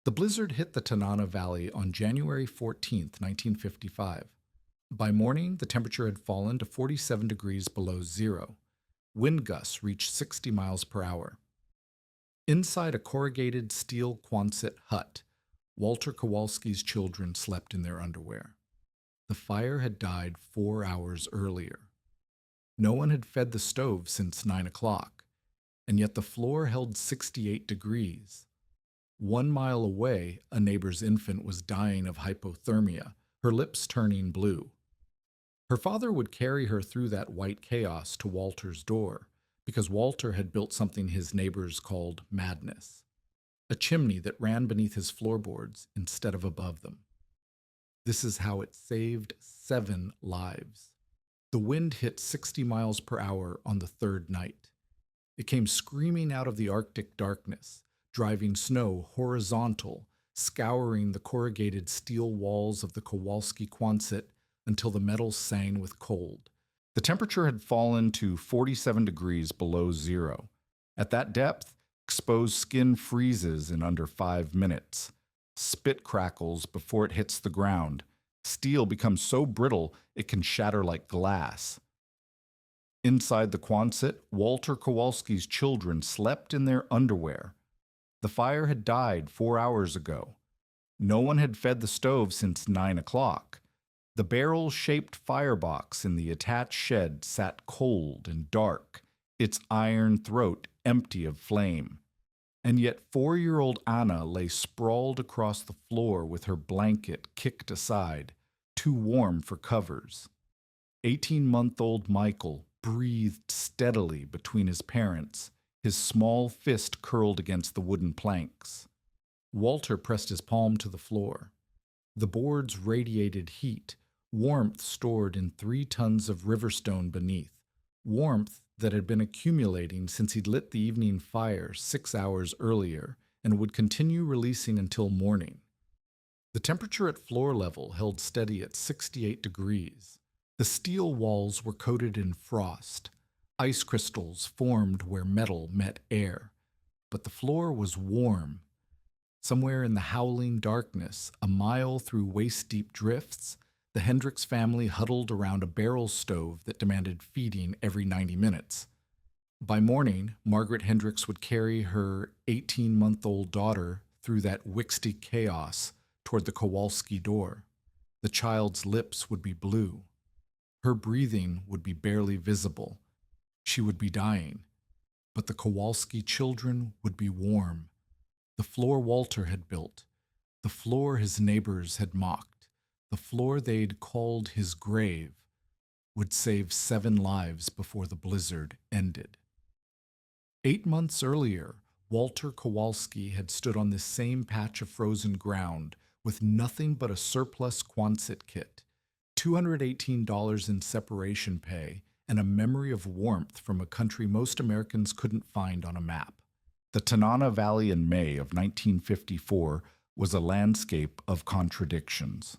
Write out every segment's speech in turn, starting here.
The blizzard hit the Tanana Valley on January 14th, 1955. By morning, the temperature had fallen to 47 degrees below zero. Wind gusts reached 60 miles per hour. Inside a corrugated steel Quonset hut, Walter Kowalski's children slept in their underwear. The fire had died 4 hours earlier. No one had fed the stove since 9 o'clock, and yet the floor held 68 degrees. 1 mile away, a neighbor's infant was dying of hypothermia, her lips turning blue. Her father would carry her through that white chaos to Walter's door, because Walter had built something his neighbors called madness, a chimney that ran beneath his floorboards instead of above them. This is how it saved 7 lives. The wind hit 60 miles per hour on the third night. It came screaming out of the Arctic darkness, driving snow horizontal, scouring the corrugated steel walls of the Kowalski Quonset until the metal sang with cold. The temperature had fallen to 47 degrees below zero. At that depth, exposed skin freezes in under 5 minutes. Spit crackles before it hits the ground. Steel becomes so brittle it can shatter like glass. Inside the Quonset, Walter Kowalski's children slept in their underwear. The fire had died 4 hours ago. No one had fed the stove since 9 o'clock. The barrel-shaped firebox in the attached shed sat cold and dark, its iron throat empty of flame. And yet 4-year-old Anna lay sprawled across the floor with her blanket kicked aside, too warm for covers. 18-month-old Michael breathed steadily between his parents, his small fist curled against the wooden planks. Walter pressed his palm to the floor. The boards radiated heat, warmth stored in 3 tons of riverstone beneath, warmth that had been accumulating since he'd lit the evening fire 6 hours earlier and would continue releasing until morning. The temperature at floor level held steady at 68 degrees. The steel walls were coated in frost. Ice crystals formed where metal met air. But the floor was warm. Somewhere in the howling darkness, a mile through waist-deep drifts, the Hendricks family huddled around a barrel stove that demanded feeding every 90 minutes. By morning, Margaret Hendricks would carry her 18-month-old daughter through that Wixty chaos toward the Kowalski door. The child's lips would be blue. Her breathing would be barely visible. She would be dying. But the Kowalski children would be warm. The floor Walter had built, the floor his neighbors had mocked, the floor they'd called his grave, would save 7 lives before the blizzard ended. 8 months earlier, Walter Kowalski had stood on this same patch of frozen ground with nothing but a surplus Quonset kit, $218 in separation pay, and a memory of warmth from a country most Americans couldn't find on a map. The Tanana Valley in May of 1954 was a landscape of contradictions.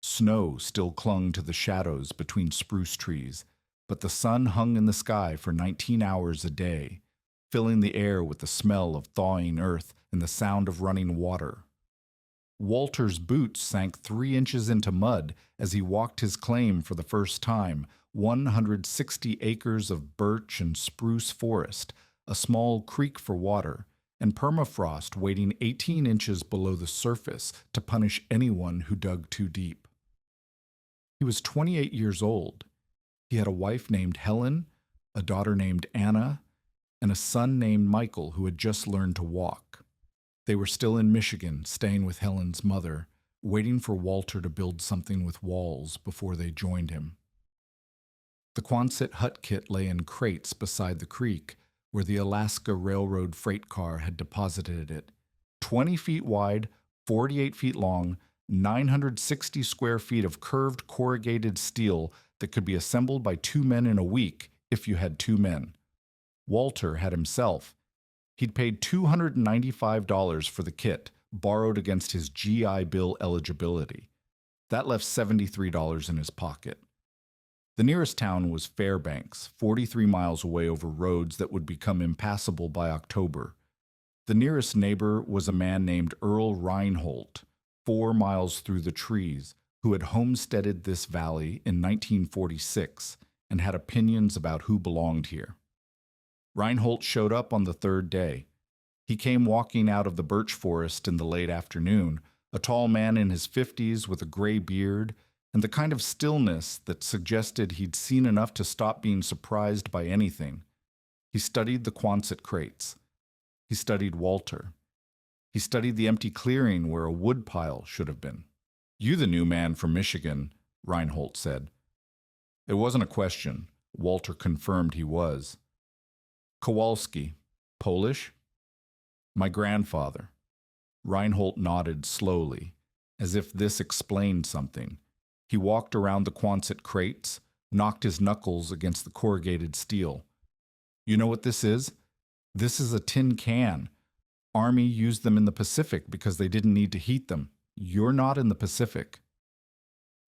Snow still clung to the shadows between spruce trees, but the sun hung in the sky for 19 hours a day, filling the air with the smell of thawing earth and the sound of running water. Walter's boots sank 3 inches into mud as he walked his claim for the first time, 160 acres of birch and spruce forest, a small creek for water, and permafrost waiting 18 inches below the surface to punish anyone who dug too deep. He was 28 years old. He had a wife named Helen, a daughter named Anna, and a son named Michael who had just learned to walk. They were still in Michigan, staying with Helen's mother, waiting for Walter to build something with walls before they joined him. The Quonset hut kit lay in crates beside the creek, where the Alaska Railroad freight car had deposited it. 20 feet wide, 48 feet long, 960 square feet of curved corrugated steel that could be assembled by 2 men in a week if you had 2 men. Walter had himself. He'd paid $295 for the kit, borrowed against his GI Bill eligibility. That left $73 in his pocket. The nearest town was Fairbanks, 43 miles away over roads that would become impassable by October. The nearest neighbor was a man named Earl Reinhold, 4 miles through the trees, who had homesteaded this valley in 1946 and had opinions about who belonged here. Reinhold showed up on the third day. He came walking out of the birch forest in the late afternoon, a tall man in his 50s with a gray beard and the kind of stillness that suggested he'd seen enough to stop being surprised by anything. He studied the Quonset crates. He studied Walter. He studied the empty clearing where a woodpile should have been. "You the new man from Michigan," Reinhold said. It wasn't a question. Walter confirmed he was. "Kowalski. Polish?" "My grandfather." Reinhold nodded slowly, as if this explained something. He walked around the Quonset crates, knocked his knuckles against the corrugated steel. "You know what this is? This is a tin can. Army used them in the Pacific because they didn't need to heat them. You're not in the Pacific."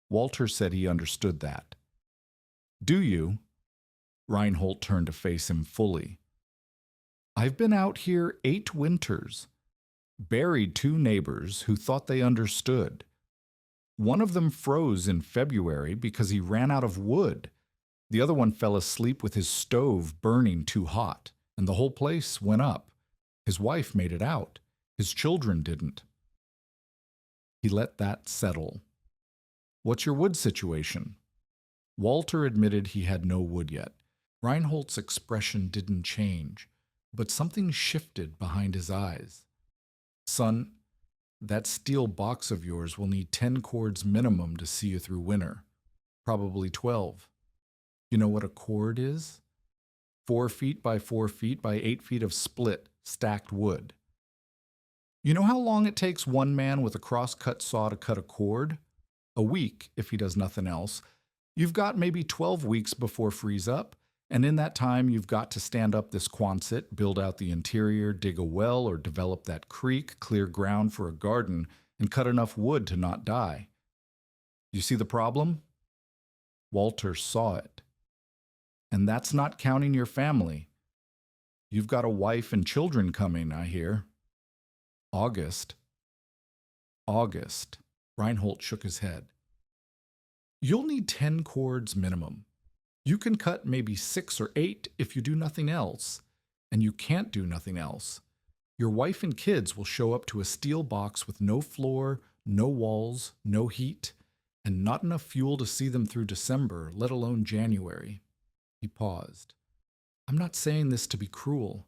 Walter said he understood that. "Do you?" Reinhold turned to face him fully. "I've been out here 8 winters. Buried 2 neighbors who thought they understood. One of them froze in February because he ran out of wood. The other one fell asleep with his stove burning too hot, and the whole place went up. His wife made it out. His children didn't." He let that settle. "What's your wood situation?" Walter admitted he had no wood yet. Reinhold's expression didn't change, but something shifted behind his eyes. "Son, that steel box of yours will need 10 cords minimum to see you through winter. Probably 12. You know what a cord is? 4 feet by 4 feet by 8 feet of split, stacked wood. You know how long it takes one man with a cross-cut saw to cut a cord? A week, if he does nothing else. You've got maybe 12 weeks before freeze up, and in that time you've got to stand up this Quonset, build out the interior, dig a well or develop that creek, clear ground for a garden, and cut enough wood to not die. You see the problem?" Walter saw it. "And that's not counting your family. You've got a wife and children coming, I hear." August. Reinhold shook his head. "You'll need 10 cords minimum. You can cut maybe 6 or 8 if you do nothing else, and you can't do nothing else. Your wife and kids will show up to a steel box with no floor, no walls, no heat, and not enough fuel to see them through December, let alone January." He paused. "I'm not saying this to be cruel.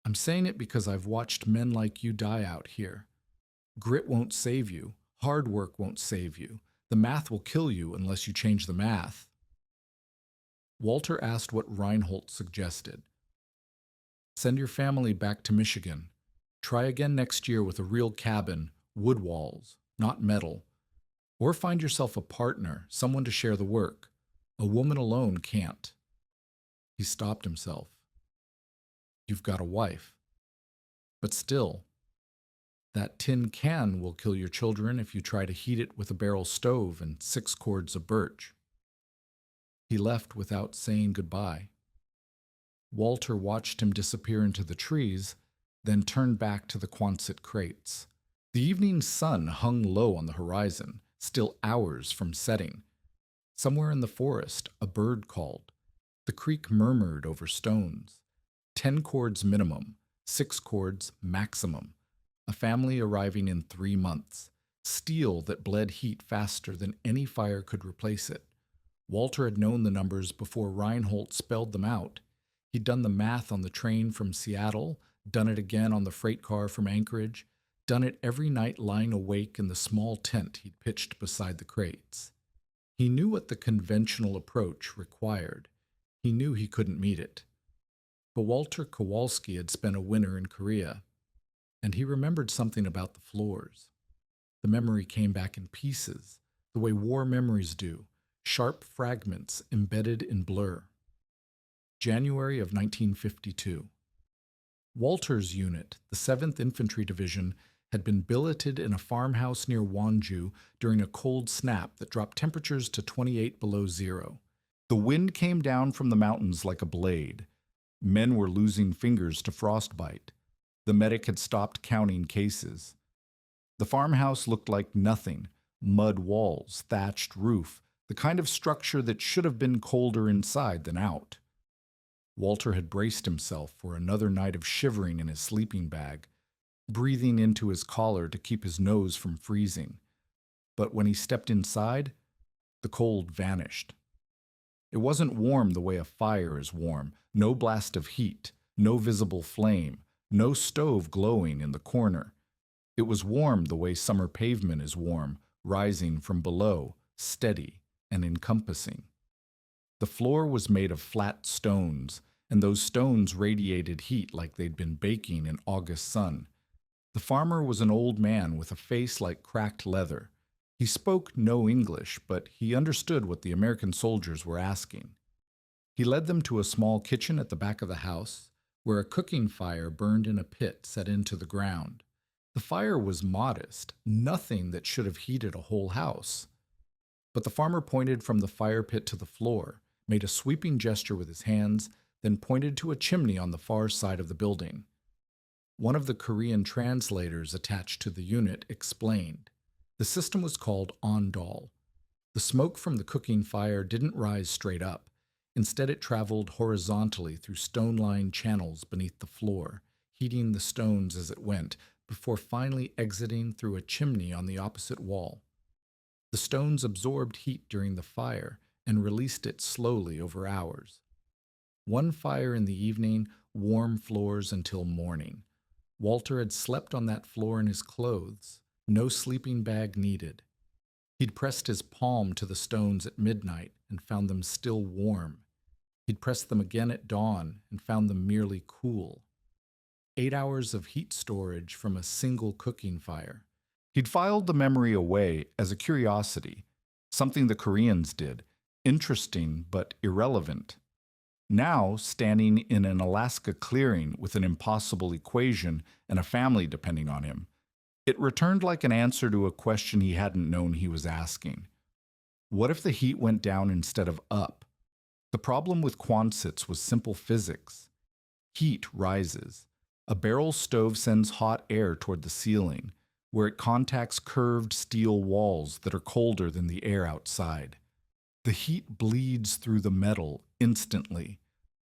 I'm saying it because I've watched men like you die out here. Grit won't save you. Hard work won't save you. The math will kill you unless you change the math." Walter asked what Reinhold suggested. "Send your family back to Michigan. Try again next year with a real cabin, wood walls, not metal. Or find yourself a partner, someone to share the work. A woman alone can't." He stopped himself. "You've got a wife. But still, that tin can will kill your children if you try to heat it with a barrel stove and 6 cords of birch." He left without saying goodbye. Walter watched him disappear into the trees, then turned back to the Quonset crates. The evening sun hung low on the horizon, still hours from setting. Somewhere in the forest, a bird called. The creek murmured over stones. 10 cords minimum, 6 cords maximum. A family arriving in 3 months. Steel that bled heat faster than any fire could replace it. Walter had known the numbers before Reinhold spelled them out. He'd done the math on the train from Seattle, done it again on the freight car from Anchorage, done it every night lying awake in the small tent he'd pitched beside the crates. He knew what the conventional approach required. He knew he couldn't meet it. But Walter Kowalski had spent a winter in Korea, and he remembered something about the floors. The memory came back in pieces, the way war memories do, sharp fragments embedded in blur. January of 1952. Walter's unit, the 7th Infantry Division, had been billeted in a farmhouse near Wonju during a cold snap that dropped temperatures to 28 below zero. The wind came down from the mountains like a blade. Men were losing fingers to frostbite. The medic had stopped counting cases. The farmhouse looked like nothing: mud walls, thatched roof, the kind of structure that should have been colder inside than out. Walter had braced himself for another night of shivering in his sleeping bag, breathing into his collar to keep his nose from freezing. But when he stepped inside, the cold vanished. It wasn't warm the way a fire is warm: no blast of heat, no visible flame, no stove glowing in the corner. It was warm the way summer pavement is warm, rising from below, steady and encompassing. The floor was made of flat stones, and those stones radiated heat like they'd been baking in August sun. The farmer was an old man with a face like cracked leather. He spoke no English, but he understood what the American soldiers were asking. He led them to a small kitchen at the back of the house, where a cooking fire burned in a pit set into the ground. The fire was modest, nothing that should have heated a whole house. But the farmer pointed from the fire pit to the floor, made a sweeping gesture with his hands, then pointed to a chimney on the far side of the building. One of the Korean translators attached to the unit explained. The system was called Ondol. The smoke from the cooking fire didn't rise straight up. Instead, it traveled horizontally through stone-lined channels beneath the floor, heating the stones as it went, before finally exiting through a chimney on the opposite wall. The stones absorbed heat during the fire and released it slowly over hours. One fire in the evening, warm floors until morning. Walter had slept on that floor in his clothes, no sleeping bag needed. He'd pressed his palm to the stones at midnight and found them still warm. He'd pressed them again at dawn and found them merely cool. 8 hours of heat storage from a single cooking fire. He'd filed the memory away as a curiosity, something the Koreans did, interesting but irrelevant. Now, standing in an Alaska clearing with an impossible equation and a family depending on him, it returned like an answer to a question he hadn't known he was asking. What if the heat went down instead of up? The problem with Quonsets was simple physics. Heat rises. A barrel stove sends hot air toward the ceiling, where it contacts curved steel walls that are colder than the air outside. The heat bleeds through the metal instantly.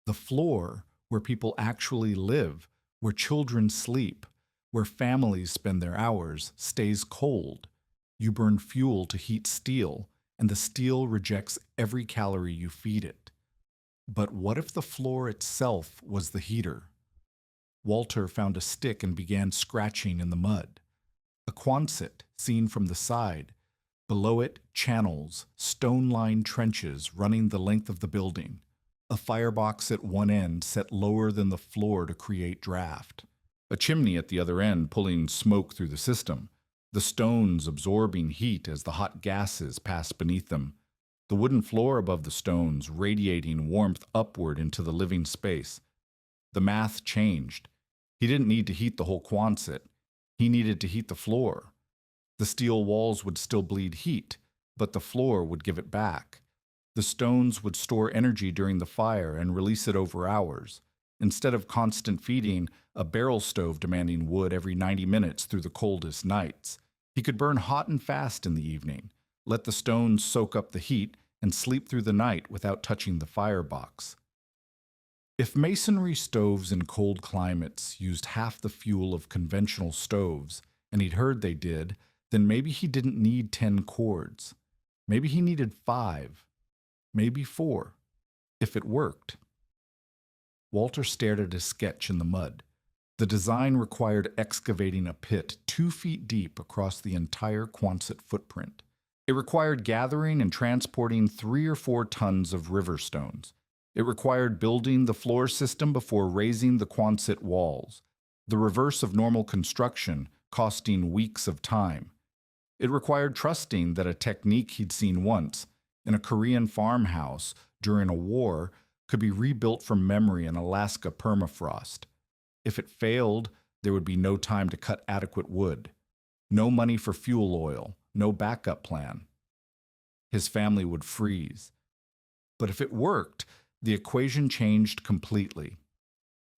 The floor, where people actually live, where children sleep, where families spend their hours, stays cold. You burn fuel to heat steel, and the steel rejects every calorie you feed it. But what if the floor itself was the heater? Walter found a stick and began scratching in the mud. A Quonset, seen from the side. Below it, channels, stone-lined trenches running the length of the building. A firebox at one end set lower than the floor to create draft. A chimney at the other end pulling smoke through the system. The stones absorbing heat as the hot gases pass beneath them. The wooden floor above the stones radiating warmth upward into the living space. The math changed. He didn't need to heat the whole Quonset. He needed to heat the floor. The steel walls would still bleed heat, but the floor would give it back. The stones would store energy during the fire and release it over hours. Instead of constant feeding, a barrel stove demanding wood every 90 minutes through the coldest nights, he could burn hot and fast in the evening, let the stones soak up the heat, and sleep through the night without touching the firebox. If masonry stoves in cold climates used half the fuel of conventional stoves, and he'd heard they did, then maybe he didn't need 10 cords. Maybe he needed 5, maybe 4, if it worked. Walter stared at his sketch in the mud. The design required excavating a pit 2 feet deep across the entire Quonset footprint. It required gathering and transporting 3 or 4 tons of river stones. It required building the floor system before raising the Quonset walls, the reverse of normal construction, costing weeks of time. It required trusting that a technique he'd seen once, in a Korean farmhouse during a war, could be rebuilt from memory in Alaska permafrost. If it failed, there would be no time to cut adequate wood, no money for fuel oil, no backup plan. His family would freeze. But if it worked, the equation changed completely.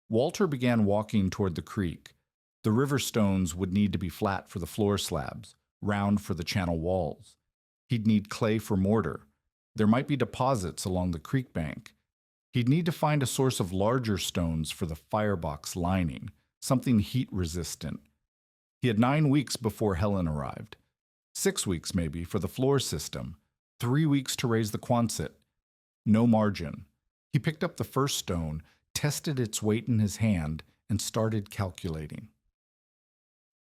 Walter began walking toward the creek, The river stones would need to be flat for the floor slabs, round for the channel walls. He'd need clay for mortar. There might be deposits along the creek bank. He'd need to find a source of larger stones for the firebox lining, something heat-resistant. He had 9 weeks before Helen arrived. 6 weeks, maybe, for the floor system. 3 weeks to raise the Quonset. No margin. He picked up the first stone, tested its weight in his hand, and started calculating.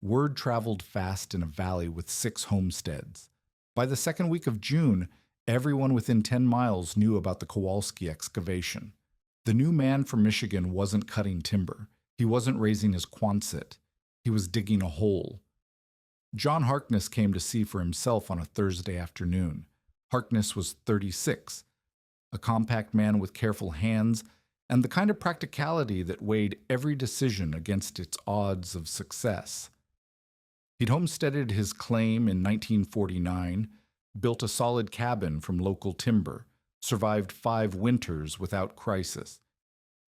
Word traveled fast in a valley with 6 homesteads. By the second week of June, everyone within 10 miles knew about the Kowalski excavation. The new man from Michigan wasn't cutting timber. He wasn't raising his Quonset. He was digging a hole. John Harkness came to see for himself on a Thursday afternoon. Harkness was 36, a compact man with careful hands and the kind of practicality that weighed every decision against its odds of success. He'd homesteaded his claim in 1949, built a solid cabin from local timber, survived 5 winters without crisis.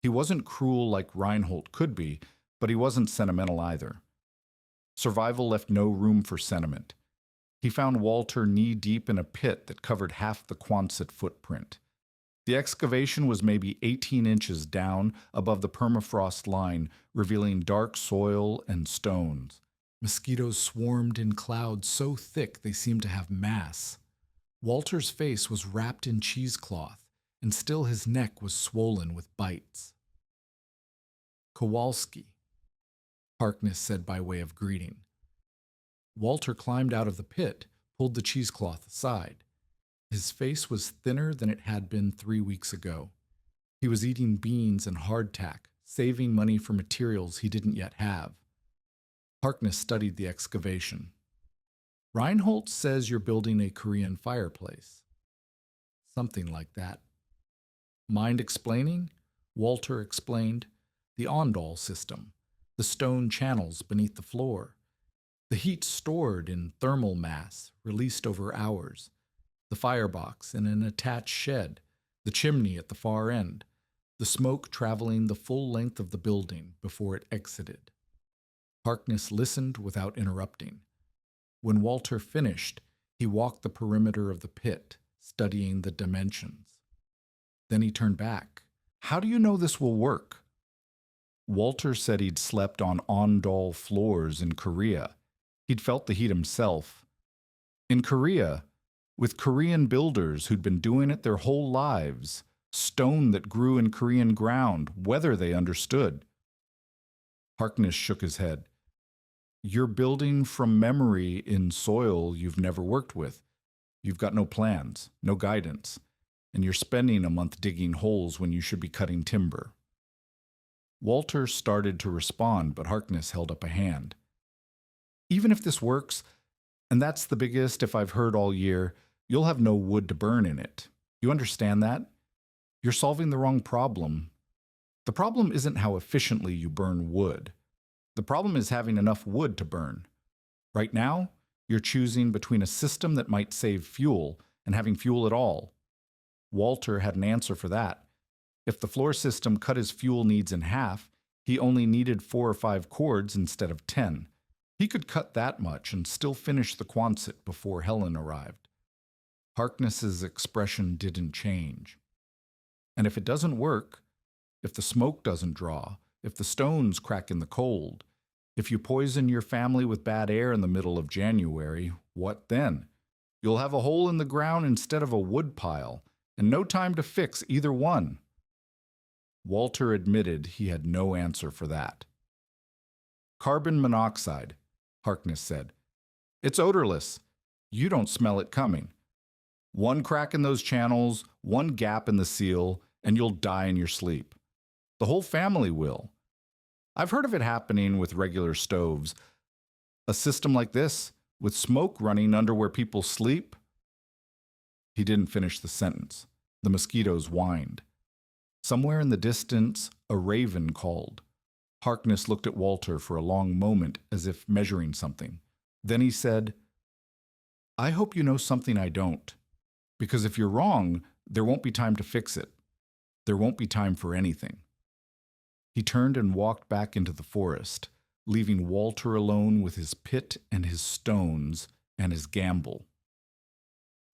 He wasn't cruel like Reinhold could be, but he wasn't sentimental either. Survival left no room for sentiment. He found Walter knee-deep in a pit that covered half the Quonset footprint. The excavation was maybe 18 inches down above the permafrost line, revealing dark soil and stones. Mosquitoes swarmed in clouds so thick they seemed to have mass. Walter's face was wrapped in cheesecloth, and still his neck was swollen with bites. "Kowalski," Harkness said by way of greeting. Walter climbed out of the pit, pulled the cheesecloth aside. His face was thinner than it had been 3 weeks ago. He was eating beans and hardtack, saving money for materials he didn't yet have. Harkness studied the excavation. "Reinhold says you're building a Korean fireplace." "Something like that." "Mind explaining?" Walter explained. "The Ondol system, the stone channels beneath the floor. The heat stored in thermal mass, released over hours. The firebox in an attached shed, the chimney at the far end, the smoke traveling the full length of the building before it exited." Harkness listened without interrupting. When Walter finished, he walked the perimeter of the pit, studying the dimensions. Then he turned back. "How do you know this will work?" Walter said he'd slept on Ondol floors in Korea. He'd felt the heat himself. In Korea, with Korean builders who'd been doing it their whole lives, stone that grew in Korean ground, weather they understood. Harkness shook his head. "You're building from memory in soil you've never worked with. You've got no plans, no guidance, and you're spending a month digging holes when you should be cutting timber." Walter started to respond, but Harkness held up a hand. "Even if this works, and that's the biggest if I've heard all year, you'll have no wood to burn in it. You understand that? You're solving the wrong problem. The problem isn't how efficiently you burn wood. The problem is having enough wood to burn. Right now, you're choosing between a system that might save fuel and having fuel at all." Walter had an answer for that. If the floor system cut his fuel needs in half, he only needed 4 or 5 cords instead of 10. He could cut that much and still finish the Quonset before Helen arrived. Harkness's expression didn't change. "And if it doesn't work, if the smoke doesn't draw, if the stones crack in the cold, if you poison your family with bad air in the middle of January, what then? You'll have a hole in the ground instead of a wood pile, and no time to fix either one." Walter admitted he had no answer for that. "Carbon monoxide," Harkness said. "It's odorless. You don't smell it coming. One crack in those channels, one gap in the seal, and you'll die in your sleep. The whole family will. I've heard of it happening with regular stoves. A system like this, with smoke running under where people sleep?" He didn't finish the sentence. The mosquitoes whined. Somewhere in the distance, a raven called. Harkness looked at Walter for a long moment as if measuring something. Then he said, "I hope you know something I don't. Because if you're wrong, there won't be time to fix it. There won't be time for anything." He turned and walked back into the forest. leaving Walter alone with his pit and his stones and his gamble.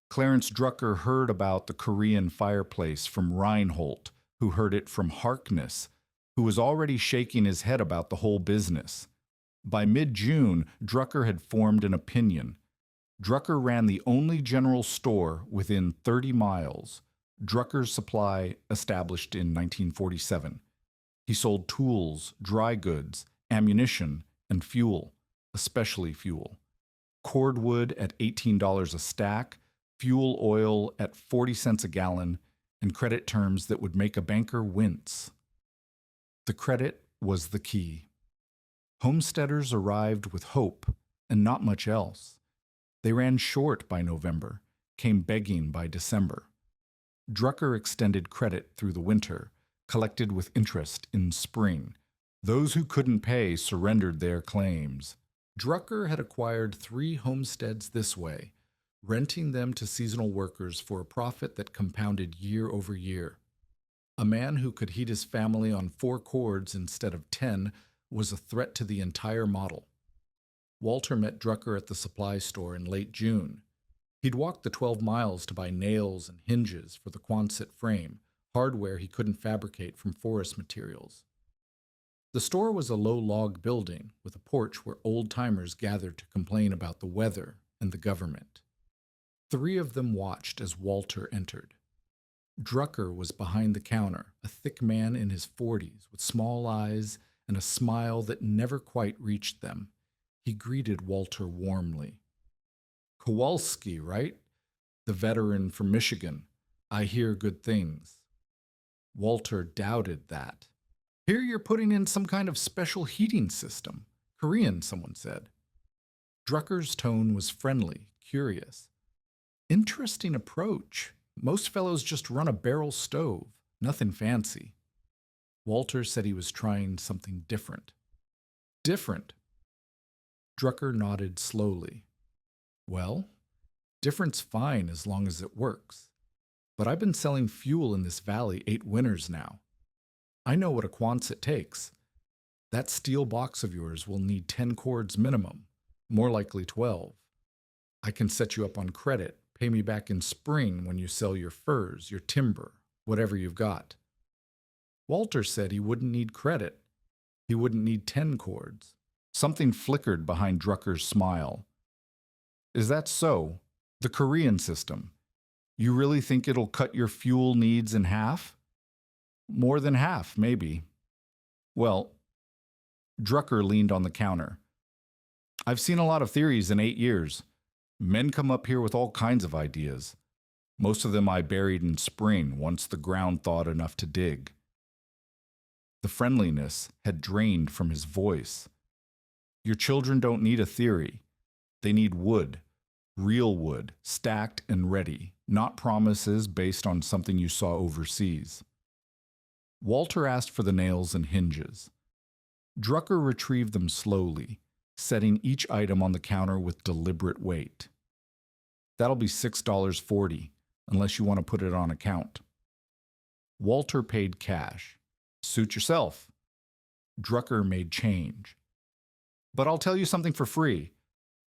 Clarence Drucker heard about the Korean fireplace from Reinhold, who heard it from Harkness, who was already shaking his head about the whole business. By mid-June, Drucker had formed an opinion. Drucker ran the only general store within 30 miles, Drucker's Supply, established in 1947. He sold tools, dry goods, ammunition, and fuel, especially fuel. Cordwood at $18 a stack, fuel oil at 40 cents a gallon, and credit terms that would make a banker wince. The credit was the key. Homesteaders arrived with hope and not much else. They ran short by November, came begging by December. Drucker extended credit through the winter, collected with interest in spring. Those who couldn't pay surrendered their claims. Drucker had acquired 3 homesteads this way, renting them to seasonal workers for a profit that compounded year over year. A man who could heat his family on 4 cords instead of 10 was a threat to the entire model. Walter met Drucker at the supply store in late June. He'd walked the 12 miles to buy nails and hinges for the Quonset frame, hardware he couldn't fabricate from forest materials. The store was a low log building with a porch where old-timers gathered to complain about the weather and the government. 3 of them watched as Walter entered. Drucker was behind the counter, a thick man in his 40s with small eyes and a smile that never quite reached them. He greeted Walter warmly. "Kowalski, right? The veteran from Michigan. I hear good things." Walter doubted that. "Here you're putting in some kind of special heating system. Korean," someone said. Drucker's tone was friendly, curious. "Interesting approach. Most fellows just run a barrel stove, nothing fancy." Walter said he was trying something different. "Different?" Drucker nodded slowly. "Well, different's fine as long as it works. But I've been selling fuel in this valley 8 winters now. I know what a Quonset takes. That steel box of yours will need 10 cords minimum, more likely 12. I can set you up on credit, pay me back in spring when you sell your furs, your timber, whatever you've got." Walter said he wouldn't need credit. He wouldn't need 10 cords. Something flickered behind Drucker's smile. "Is that so? The Korean system. You really think it'll cut your fuel needs in half?" "More than half, maybe." "Well," Drucker leaned on the counter. "I've seen a lot of theories in 8 years. Men come up here with all kinds of ideas. Most of them I buried in spring once the ground thawed enough to dig." The friendliness had drained from his voice. "Your children don't need a theory. They need wood, real wood, stacked and ready, not promises based on something you saw overseas." Walter asked for the nails and hinges. Drucker retrieved them slowly, setting each item on the counter with deliberate weight. "That'll be $6.40, unless you want to put it on account." Walter paid cash. "Suit yourself." Drucker made change. "But I'll tell you something for free.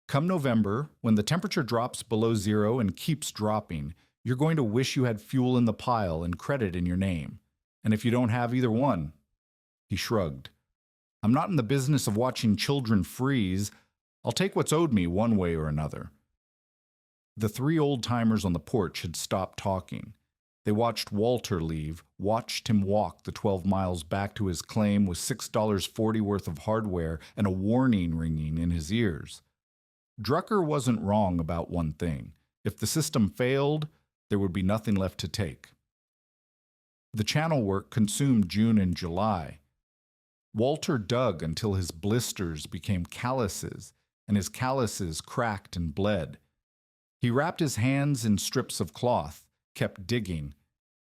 Come November, when the temperature drops below 0 and keeps dropping, you're going to wish you had fuel in the pile and credit in your name. And if you don't have either one," he shrugged, "I'm not in the business of watching children freeze. I'll take what's owed me one way or another." The 3 old-timers on the porch had stopped talking. They watched Walter leave, watched him walk the 12 miles back to his claim with $6.40 worth of hardware and a warning ringing in his ears. Drucker wasn't wrong about one thing. If the system failed, there would be nothing left to take. The channel work consumed June and July. Walter dug until his blisters became calluses, and his calluses cracked and bled. He wrapped his hands in strips of cloth, kept digging.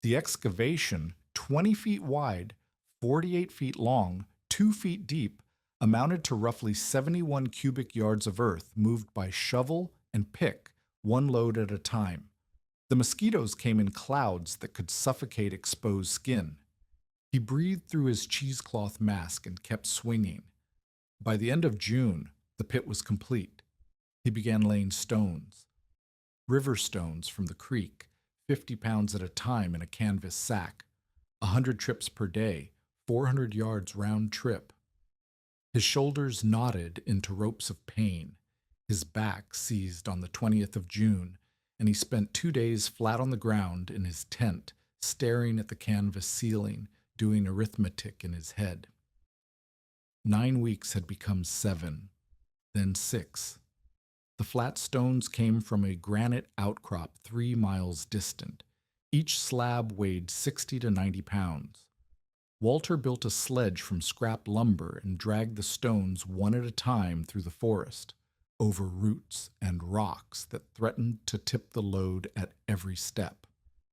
The excavation, 20 feet wide, 48 feet long, 2 feet deep, amounted to roughly 71 cubic yards of earth moved by shovel and pick, one load at a time. The mosquitoes came in clouds that could suffocate exposed skin. He breathed through his cheesecloth mask and kept swinging. By the end of June, the pit was complete. He began laying stones, river stones from the creek, 50 pounds at a time in a canvas sack, 100 trips per day, 400 yards round trip. His shoulders knotted into ropes of pain. His back seized on the 20th of June, and he spent 2 days flat on the ground in his tent, staring at the canvas ceiling, doing arithmetic in his head. 9 weeks had become 7, then 6. The flat stones came from a granite outcrop 3 miles distant. Each slab weighed 60 to 90 pounds. Walter built a sledge from scrap lumber and dragged the stones one at a time through the forest, over roots and rocks that threatened to tip the load at every step.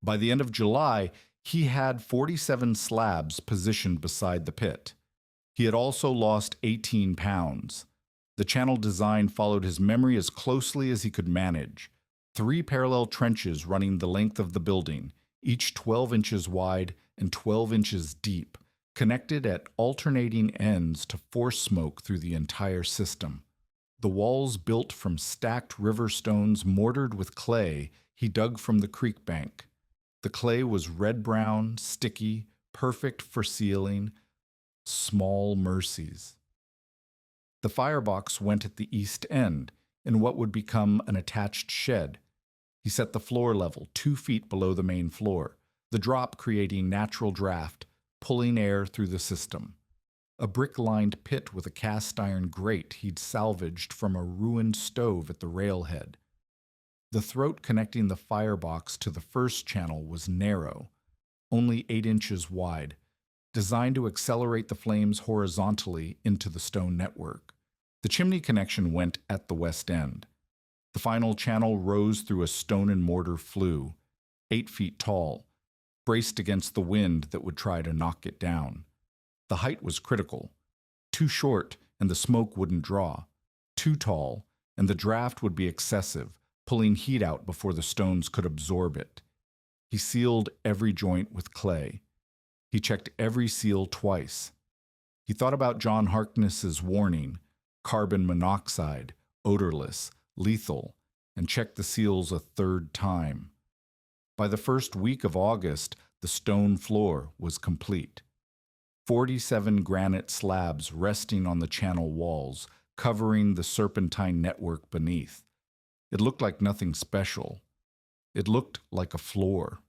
By the end of July, he had 47 slabs positioned beside the pit. He had also lost 18 pounds. The channel design followed his memory as closely as he could manage. 3 parallel trenches running the length of the building, each 12 inches wide and 12 inches deep, connected at alternating ends to force smoke through the entire system. The walls built from stacked river stones mortared with clay he dug from the creek bank. The clay was red-brown, sticky, perfect for sealing. Small mercies. The firebox went at the east end, in what would become an attached shed. He set the floor level 2 feet below the main floor, the drop creating natural draft, pulling air through the system. A brick-lined pit with a cast-iron grate he'd salvaged from a ruined stove at the railhead. The throat connecting the firebox to the first channel was narrow, only 8 inches wide, designed to accelerate the flames horizontally into the stone network. The chimney connection went at the west end. The final channel rose through a stone and mortar flue, 8 feet tall, braced against the wind that would try to knock it down. The height was critical. Too short, and the smoke wouldn't draw. Too tall, and the draft would be excessive, pulling heat out before the stones could absorb it. He sealed every joint with clay. He checked every seal twice. He thought about John Harkness's warning, carbon monoxide, odorless, lethal, and checked the seals a 3rd time. By the first week of August, the stone floor was complete. 47 granite slabs resting on the channel walls, covering the serpentine network beneath. It looked like nothing special. It looked like a floor.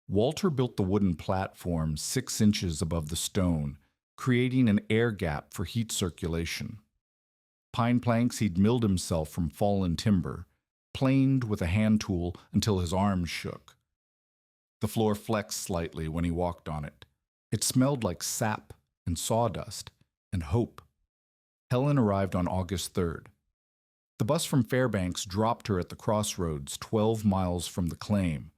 Walter built the wooden platform 6 inches above the stone, creating an air gap for heat circulation. Pine planks he'd milled himself from fallen timber, planed with a hand tool until his arms shook. The floor flexed slightly when he walked on it. It smelled like sap and sawdust and hope. Helen arrived on August 3rd. The bus from Fairbanks dropped her at the crossroads 12 miles from the claim.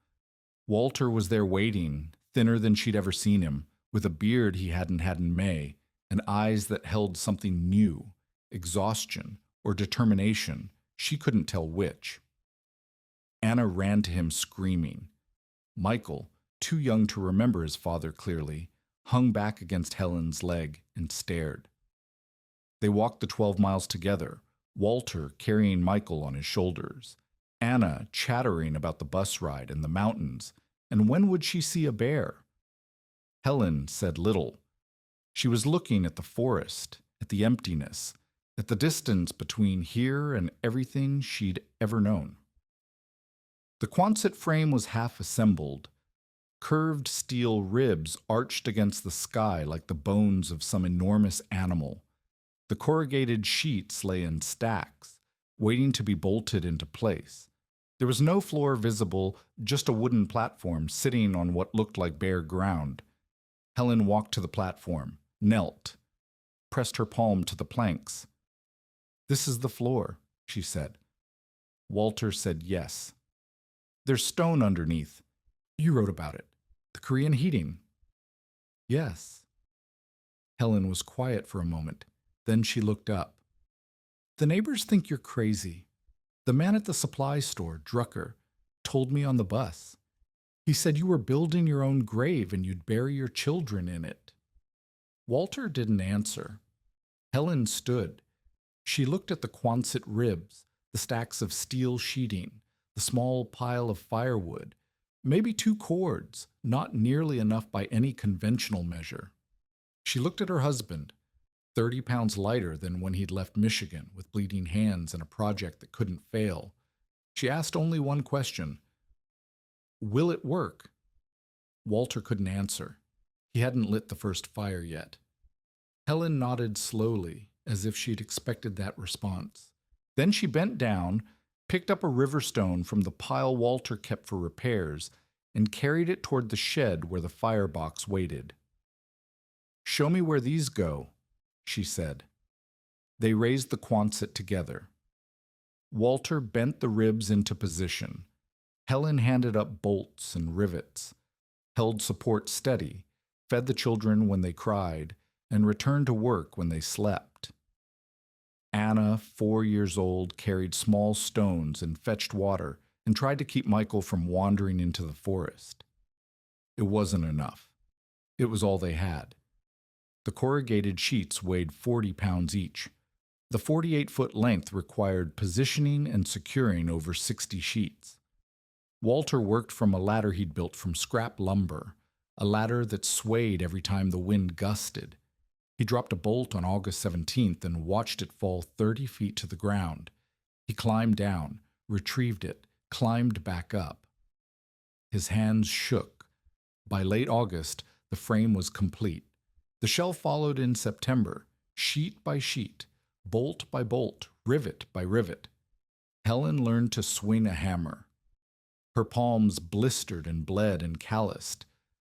Walter was there waiting, thinner than she'd ever seen him, with a beard he hadn't had in May, and eyes that held something new, exhaustion or determination, she couldn't tell which. Anna ran to him screaming. Michael, too young to remember his father clearly, hung back against Helen's leg and stared. They walked the 12 miles together, Walter carrying Michael on his shoulders, Anna chattering about the bus ride and the mountains, and when would she see a bear? Helen said little. She was looking at the forest, at the emptiness, at the distance between here and everything she'd ever known. The Quonset frame was half assembled. Curved steel ribs arched against the sky like the bones of some enormous animal. The corrugated sheets lay in stacks, waiting to be bolted into place. There was no floor visible, just a wooden platform sitting on what looked like bare ground. Helen walked to the platform, knelt, pressed her palm to the planks. "This is the floor," she said. Walter said yes. "There's stone underneath. You wrote about it. The Korean heating." "Yes." Helen was quiet for a moment. Then she looked up. "The neighbors think you're crazy. The man at the supply store, Drucker, told me on the bus. He said you were building your own grave and you'd bury your children in it." Walter didn't answer. Helen stood. She looked at the Quonset ribs, the stacks of steel sheeting, the small pile of firewood, maybe 2 cords, not nearly enough by any conventional measure. She looked at her husband, 30 pounds lighter than when he'd left Michigan with bleeding hands and a project that couldn't fail. She asked only one question: "Will it work?" Walter couldn't answer. He hadn't lit the first fire yet. Helen nodded slowly, as if she'd expected that response. Then she bent down, picked up a river stone from the pile Walter kept for repairs, and carried it toward the shed where the firebox waited. "Show me where these go," she said. They raised the Quonset together. Walter bent the ribs into position. Helen handed up bolts and rivets, held support steady, fed the children when they cried, and returned to work when they slept. Anna, 4 years old, carried small stones and fetched water and tried to keep Michael from wandering into the forest. It wasn't enough. It was all they had. The corrugated sheets weighed 40 pounds each. The 48-foot length required positioning and securing over 60 sheets. Walter worked from a ladder he'd built from scrap lumber, a ladder that swayed every time the wind gusted. He dropped a bolt on August 17th and watched it fall 30 feet to the ground. He climbed down, retrieved it, climbed back up. His hands shook. By late August, the frame was complete. The shell followed in September, sheet by sheet, bolt by bolt, rivet by rivet. Helen learned to swing a hammer. Her palms blistered and bled and calloused,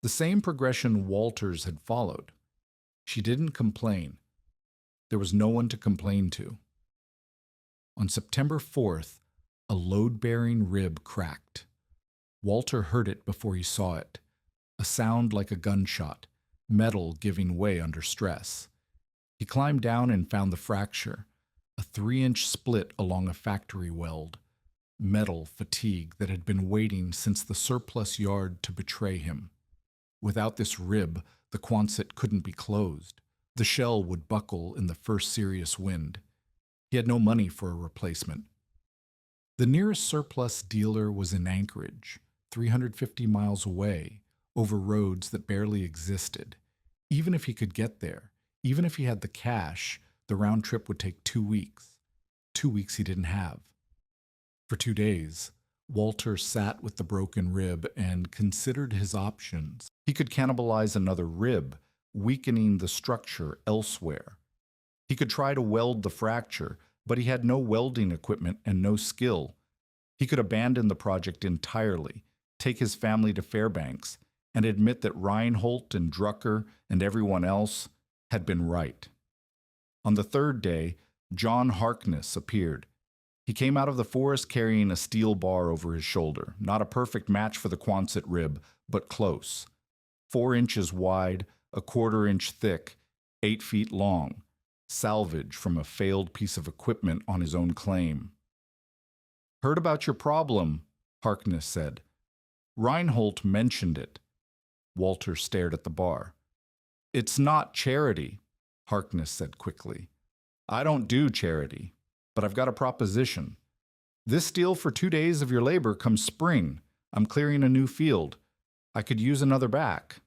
the same progression Walter's had followed. She didn't complain. There was no one to complain to. On September 4th, a load-bearing rib cracked. Walter heard it before he saw it, a sound like a gunshot, metal giving way under stress. He climbed down and found the fracture, a 3-inch split along a factory weld, metal fatigue that had been waiting since the surplus yard to betray him. Without this rib, the Quonset couldn't be closed. The shell would buckle in the first serious wind. He had no money for a replacement. The nearest surplus dealer was in Anchorage, 350 miles away, over roads that barely existed. Even if he could get there, even if he had the cash, the round trip would take 2 weeks. 2 weeks he didn't have. For 2 days, Walter sat with the broken rib and considered his options. He could cannibalize another rib, weakening the structure elsewhere. He could try to weld the fracture, but he had no welding equipment and no skill. He could abandon the project entirely, take his family to Fairbanks, and admit that Reinhold and Drucker and everyone else had been right. On the 3rd day, John Harkness appeared. He came out of the forest carrying a steel bar over his shoulder, not a perfect match for the Quonset rib, but close. 4 inches wide, a 1/4 inch thick, 8 feet long, salvage from a failed piece of equipment on his own claim. "Heard about your problem," Harkness said. "Reinhold mentioned it." Walter stared at the bar. "It's not charity," Harkness said quickly. "I don't do charity, but I've got a proposition. This deal for 2 days of your labor comes spring. I'm clearing a new field. I could use another back."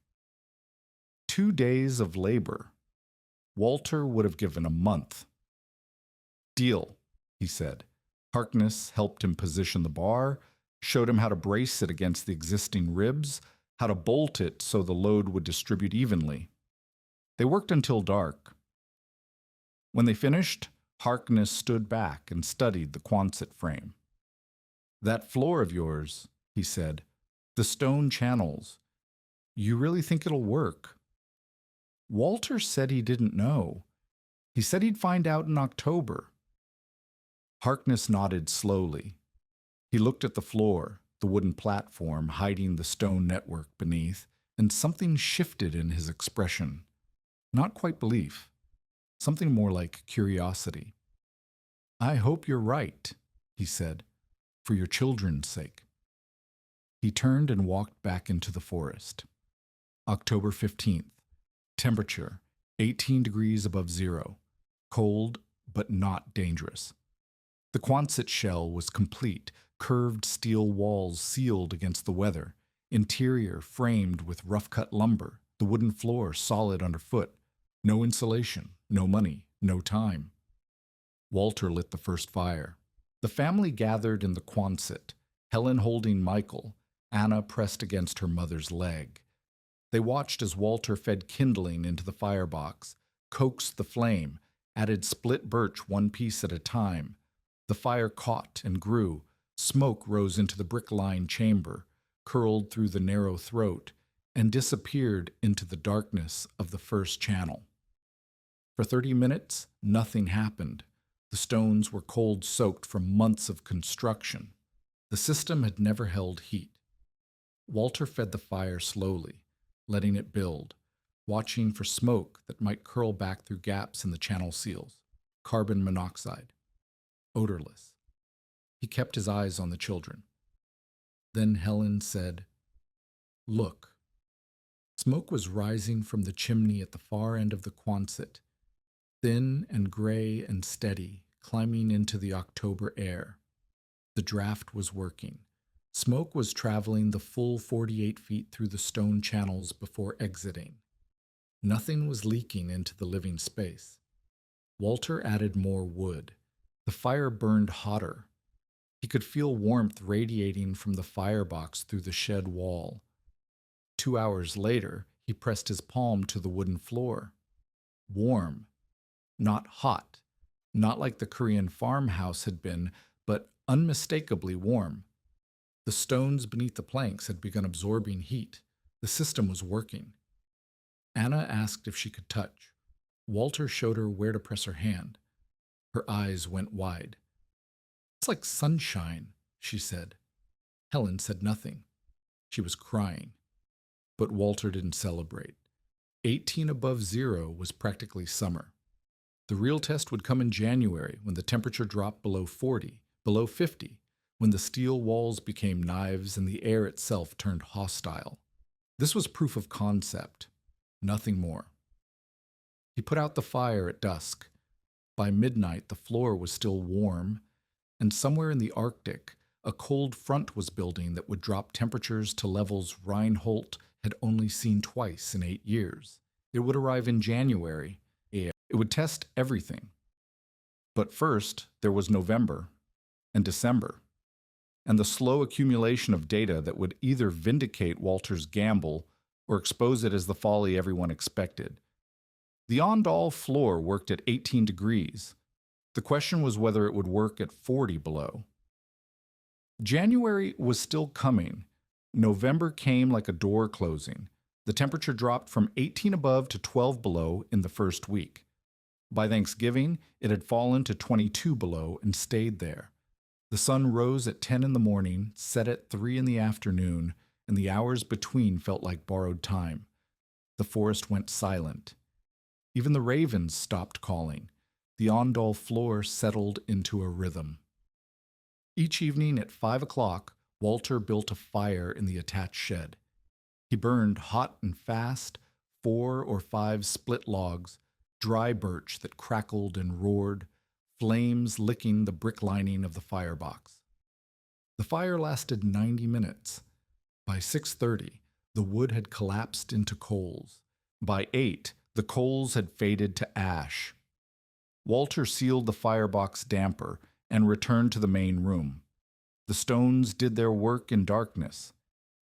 2 days of labor. Walter would have given a month. "Deal," he said. Harkness helped him position the bar, showed him how to brace it against the existing ribs, how to bolt it so the load would distribute evenly. They worked until dark. When they finished, Harkness stood back and studied the Quonset frame. "That floor of yours," he said, "the stone channels. You really think it'll work?" Walter said he didn't know. He said he'd find out in October. Harkness nodded slowly. He looked at the floor, the wooden platform hiding the stone network beneath, and something shifted in his expression. Not quite belief. Something more like curiosity. "I hope you're right," he said, "for your children's sake." He turned and walked back into the forest. October 15th. Temperature, 18 degrees above zero. cold but not dangerous. The Quonset shell was complete, curved steel walls sealed against the weather, interior framed with rough-cut lumber, the wooden floor solid underfoot. No insulation, no money, no time. Walter lit the first fire. The family gathered in the Quonset, Helen holding Michael, Anna pressed against her mother's leg. They watched as Walter fed kindling into the firebox, coaxed the flame, added split birch one piece at a time. The fire caught and grew. Smoke rose into the brick-lined chamber, curled through the narrow throat, and disappeared into the darkness of the first channel. For 30 minutes, nothing happened. The stones were cold-soaked from months of construction. The system had never held heat. Walter fed the fire slowly, letting it build, watching for smoke that might curl back through gaps in the channel seals. Carbon monoxide. Odorless. He kept his eyes on the children. Then Helen said, "Look." Smoke was rising from the chimney at the far end of the Quonset, thin and gray and steady, climbing into the October air. The draft was working. Smoke was traveling the full 48 feet through the stone channels before exiting. Nothing was leaking into the living space. Walter added more wood. The fire burned hotter. He could feel warmth radiating from the firebox through the shed wall. 2 hours later, he pressed his palm to the wooden floor. Warm. Not hot. Not like the Korean farmhouse had been, but unmistakably warm. The stones beneath the planks had begun absorbing heat. The system was working. Anna asked if she could touch. Walter showed her where to press her hand. Her eyes went wide. "It's like sunshine," she said. Helen said nothing. She was crying. But Walter didn't celebrate. 18 above zero was practically summer. The real test would come in January when the temperature dropped below 40, below 50, when the steel walls became knives and the air itself turned hostile. This was proof of concept, nothing more. He put out the fire at dusk. By midnight, the floor was still warm, and somewhere in the Arctic, a cold front was building that would drop temperatures to levels Reinhold had only seen twice in 8 years. It would arrive in January. It would test everything. But first, there was November and December, and the slow accumulation of data that would either vindicate Walter's gamble or expose it as the folly everyone expected. The Ondol floor worked at 18 degrees. The question was whether it would work at 40 below. January was still coming. November came like a door closing. The temperature dropped from 18 above to 12 below in the first week. By Thanksgiving, it had fallen to 22 below and stayed there. The sun rose at 10 in the morning, set at 3 in the afternoon, and the hours between felt like borrowed time. The forest went silent. Even the ravens stopped calling. The Ondol floor settled into a rhythm. Each evening at 5 o'clock, Walter built a fire in the attached shed. He burned hot and fast 4 or 5 split logs, dry birch that crackled and roared, flames licking the brick lining of the firebox. The fire lasted 90 minutes. By 6:30, the wood had collapsed into coals. By 8, the coals had faded to ash. Walter sealed the firebox damper and returned to the main room. The stones did their work in darkness.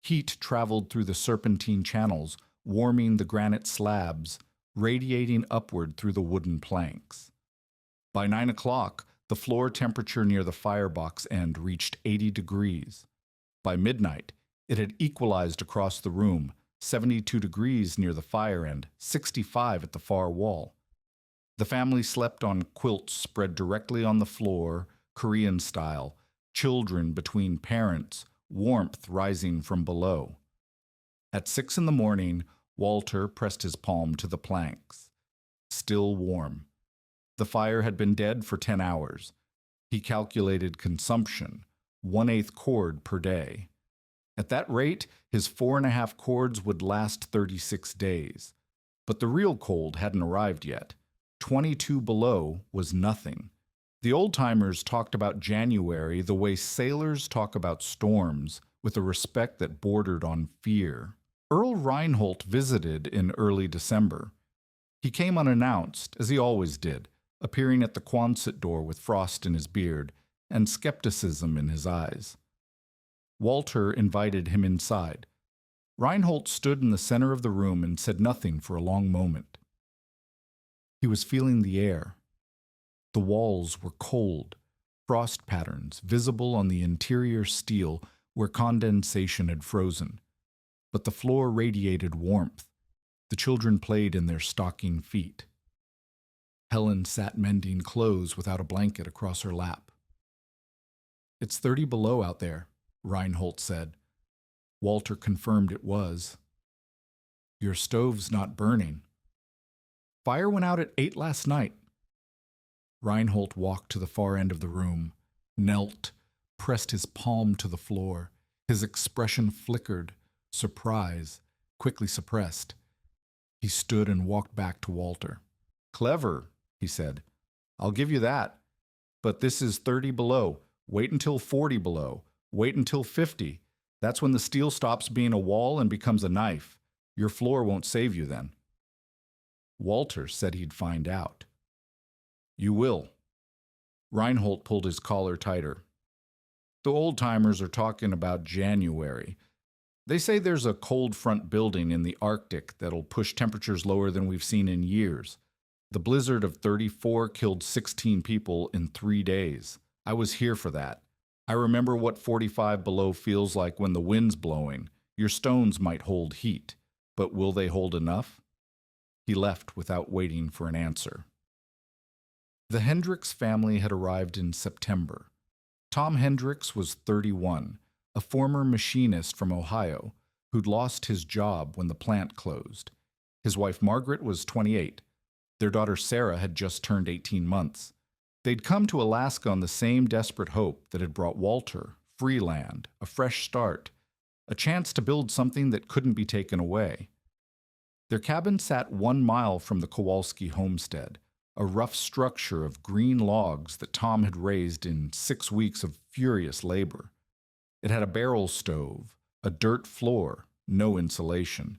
Heat traveled through the serpentine channels, warming the granite slabs, radiating upward through the wooden planks. By 9 o'clock, the floor temperature near the firebox end reached 80 degrees. By midnight, it had equalized across the room, 72 degrees near the fire end, 65 at the far wall. The family slept on quilts spread directly on the floor, Korean style, children between parents, warmth rising from below. At 6 in the morning, Walter pressed his palm to the planks. Still warm. The fire had been dead for 10 hours. He calculated consumption, 1/8 cord per day. At that rate, his 4.5 cords would last 36 days. But the real cold hadn't arrived yet. 22 below was nothing. The old-timers talked about January the way sailors talk about storms, with a respect that bordered on fear. Earl Reinhold visited in early December. He came unannounced, as he always did, appearing at the Quonset door with frost in his beard and skepticism in his eyes. Walter invited him inside. Reinhold stood in the center of the room and said nothing for a long moment. He was feeling the air. The walls were cold, frost patterns visible on the interior steel where condensation had frozen. But the floor radiated warmth. The children played in their stocking feet. Helen sat mending clothes without a blanket across her lap. "It's 30 below out there," Reinhold said. Walter confirmed it was. "Your stove's not burning." "Fire went out at 8 last night." Reinhold walked to the far end of the room, knelt, pressed his palm to the floor. His expression flickered, surprise, quickly suppressed. He stood and walked back to Walter. "Clever," he said. "I'll give you that. But this is 30 below. Wait until 40 below. Wait until 50. That's when the steel stops being a wall and becomes a knife. Your floor won't save you then." Walter said he'd find out. "You will." Reinhold pulled his collar tighter. "The old-timers are talking about January. They say there's a cold front building in the Arctic that'll push temperatures lower than we've seen in years. The blizzard of 34 killed 16 people in 3 days. I was here for that. I remember what 45 below feels like when the wind's blowing. Your stones might hold heat, but will they hold enough?" He left without waiting for an answer. The Hendricks family had arrived in September. Tom Hendricks was 31, a former machinist from Ohio who'd lost his job when the plant closed. His wife Margaret was 28. Their daughter Sarah had just turned 18 months. They'd come to Alaska on the same desperate hope that had brought Walter, free land, a fresh start, a chance to build something that couldn't be taken away. Their cabin sat 1 mile from the Kowalski homestead, a rough structure of green logs that Tom had raised in 6 weeks of furious labor. It had a barrel stove, a dirt floor, no insulation.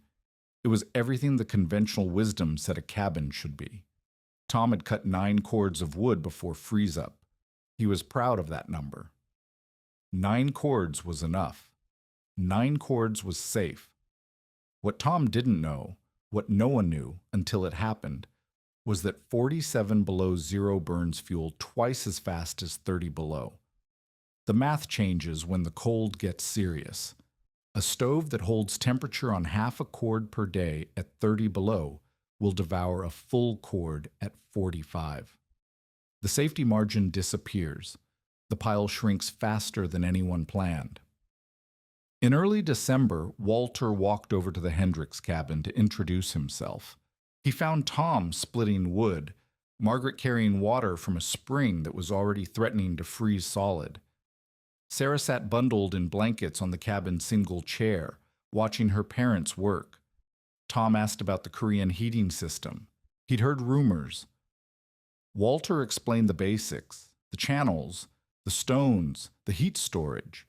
It was everything the conventional wisdom said a cabin should be. Tom had cut 9 cords of wood before freeze-up. He was proud of that number. 9 cords was enough. 9 cords was safe. What Tom didn't know, what no one knew until it happened, was that 47 below zero burns fuel twice as fast as 30 below. The math changes when the cold gets serious. A stove that holds temperature on half a cord per day at 30 below will devour a full cord at 45. The safety margin disappears. The pile shrinks faster than anyone planned. In early December, Walter walked over to the Hendricks cabin to introduce himself. He found Tom splitting wood, Margaret carrying water from a spring that was already threatening to freeze solid. Sarah sat bundled in blankets on the cabin's single chair, watching her parents work. Tom asked about the Korean heating system. He'd heard rumors. Walter explained the basics, the channels, the stones, the heat storage.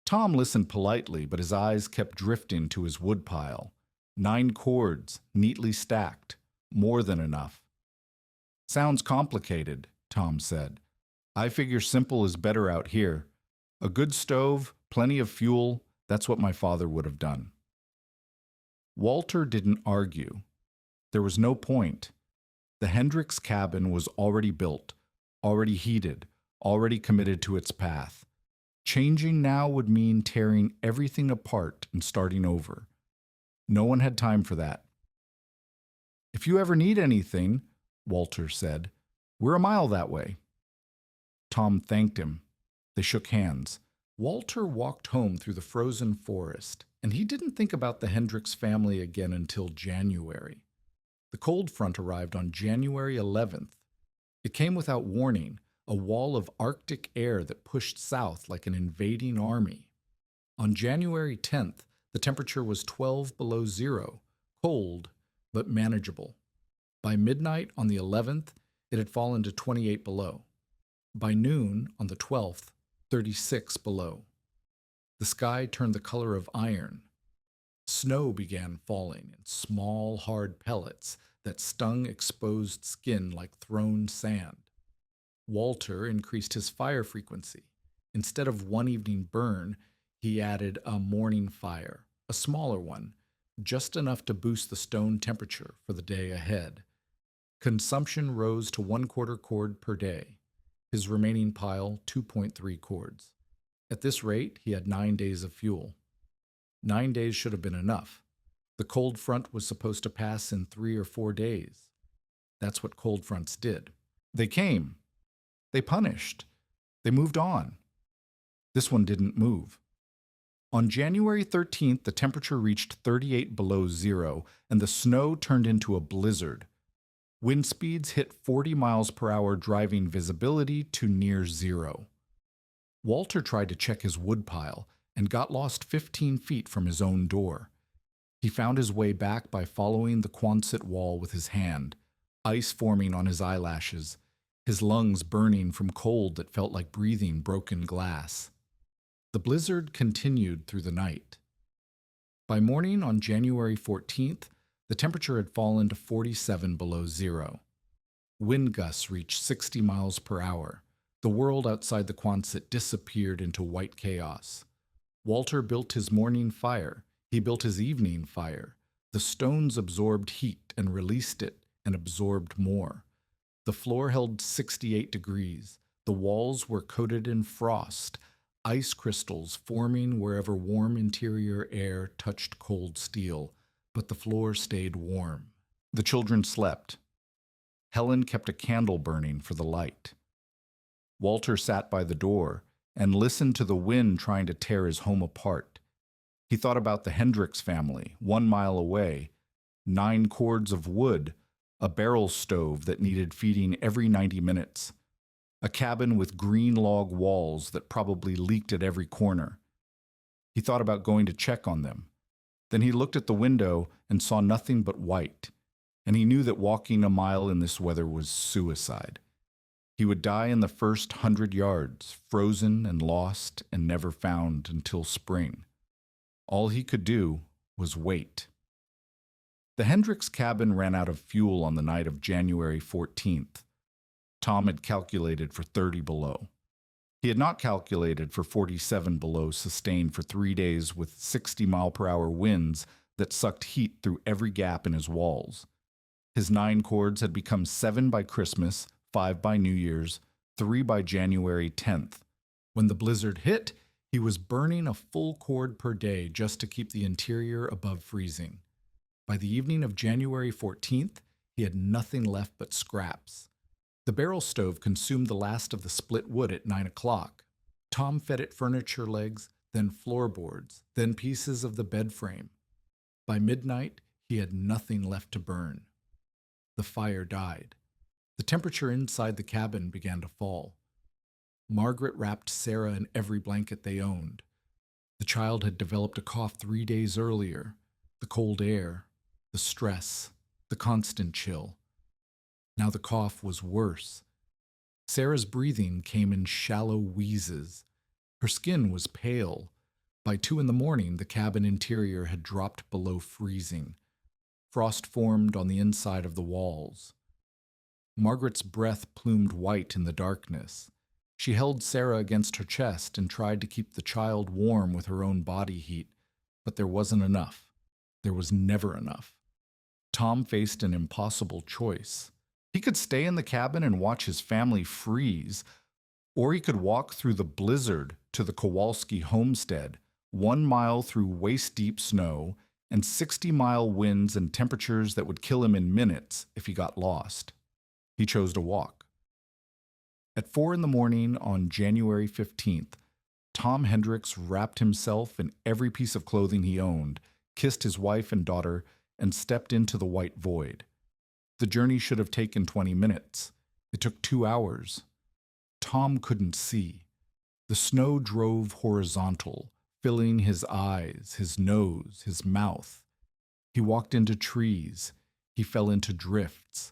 Tom listened politely, but his eyes kept drifting to his woodpile. 9 cords, neatly stacked, more than enough. "Sounds complicated," Tom said. "I figure simple is better out here. A good stove, plenty of fuel, that's what my father would have done." Walter didn't argue. There was no point. The Hendricks cabin was already built, already heated, already committed to its path. Changing now would mean tearing everything apart and starting over. No one had time for that. "If you ever need anything," Walter said, "we're a mile that way." Tom thanked him. They shook hands. Walter walked home through the frozen forest, and he didn't think about the Hendricks family again until January. The cold front arrived on January 11th. It came without warning, a wall of Arctic air that pushed south like an invading army. On January 10th, the temperature was 12 below zero, cold but manageable. By midnight on the 11th, it had fallen to 28 below. By noon on the 12th, 36 below. The sky turned the color of iron. Snow began falling in small, hard pellets that stung exposed skin like thrown sand. Walter increased his fire frequency. Instead of one evening burn, he added a morning fire, a smaller one, just enough to boost the stone temperature for the day ahead. Consumption rose to 1/4 cord per day. His remaining pile, 2.3 cords. At this rate, he had 9 days of fuel. 9 days should have been enough. The cold front was supposed to pass in 3 or 4 days. That's what cold fronts did. They came. They punished. They moved on. This one didn't move. On January 13th, the temperature reached 38 below zero, and the snow turned into a blizzard. Wind speeds hit 40 miles per hour, driving visibility to near zero. Walter tried to check his woodpile and got lost 15 feet from his own door. He found his way back by following the Quonset wall with his hand, ice forming on his eyelashes, his lungs burning from cold that felt like breathing broken glass. The blizzard continued through the night. By morning on January 14th, the temperature had fallen to 47 below zero. Wind gusts reached 60 miles per hour. The world outside the Quonset disappeared into white chaos. Walter built his morning fire. He built his evening fire. The stones absorbed heat and released it and absorbed more. The floor held 68 degrees. The walls were coated in frost, ice crystals forming wherever warm interior air touched cold steel, but the floor stayed warm. The children slept. Helen kept a candle burning for the light. Walter sat by the door and listened to the wind trying to tear his home apart. He thought about the Hendricks family, 1 mile away, 9 cords of wood, a barrel stove that needed feeding every 90 minutes, a cabin with green log walls that probably leaked at every corner. He thought about going to check on them. Then he looked at the window and saw nothing but white, and he knew that walking a mile in this weather was suicide. He would die in the first 100 yards, frozen and lost and never found until spring. All he could do was wait. The Hendricks cabin ran out of fuel on the night of January 14th. Tom had calculated for 30 below. He had not calculated for 47 below sustained for 3 days with 60-mile-per-hour winds that sucked heat through every gap in his walls. His 9 cords had become 7 by Christmas, 5 by New Year's, 3 by January 10th. When the blizzard hit, he was burning a full cord per day just to keep the interior above freezing. By the evening of January 14th, he had nothing left but scraps. The barrel stove consumed the last of the split wood at 9 o'clock. Tom fed it furniture legs, then floorboards, then pieces of the bed frame. By midnight, he had nothing left to burn. The fire died. The temperature inside the cabin began to fall. Margaret wrapped Sarah in every blanket they owned. The child had developed a cough 3 days earlier. The cold air, the stress, the constant chill. Now the cough was worse. Sarah's breathing came in shallow wheezes. Her skin was pale. By 2 in the morning, the cabin interior had dropped below freezing. Frost formed on the inside of the walls. Margaret's breath plumed white in the darkness. She held Sarah against her chest and tried to keep the child warm with her own body heat, but there wasn't enough. There was never enough. Tom faced an impossible choice. He could stay in the cabin and watch his family freeze, or he could walk through the blizzard to the Kowalski homestead, 1 mile through waist-deep snow and 60-mile winds and temperatures that would kill him in minutes if he got lost. He chose to walk. At 4 in the morning on January 15th, Tom Hendricks wrapped himself in every piece of clothing he owned, kissed his wife and daughter, and stepped into the white void. The journey should have taken 20 minutes. It took 2 hours. Tom couldn't see. The snow drove horizontal, filling his eyes, his nose, his mouth. He walked into trees. He fell into drifts.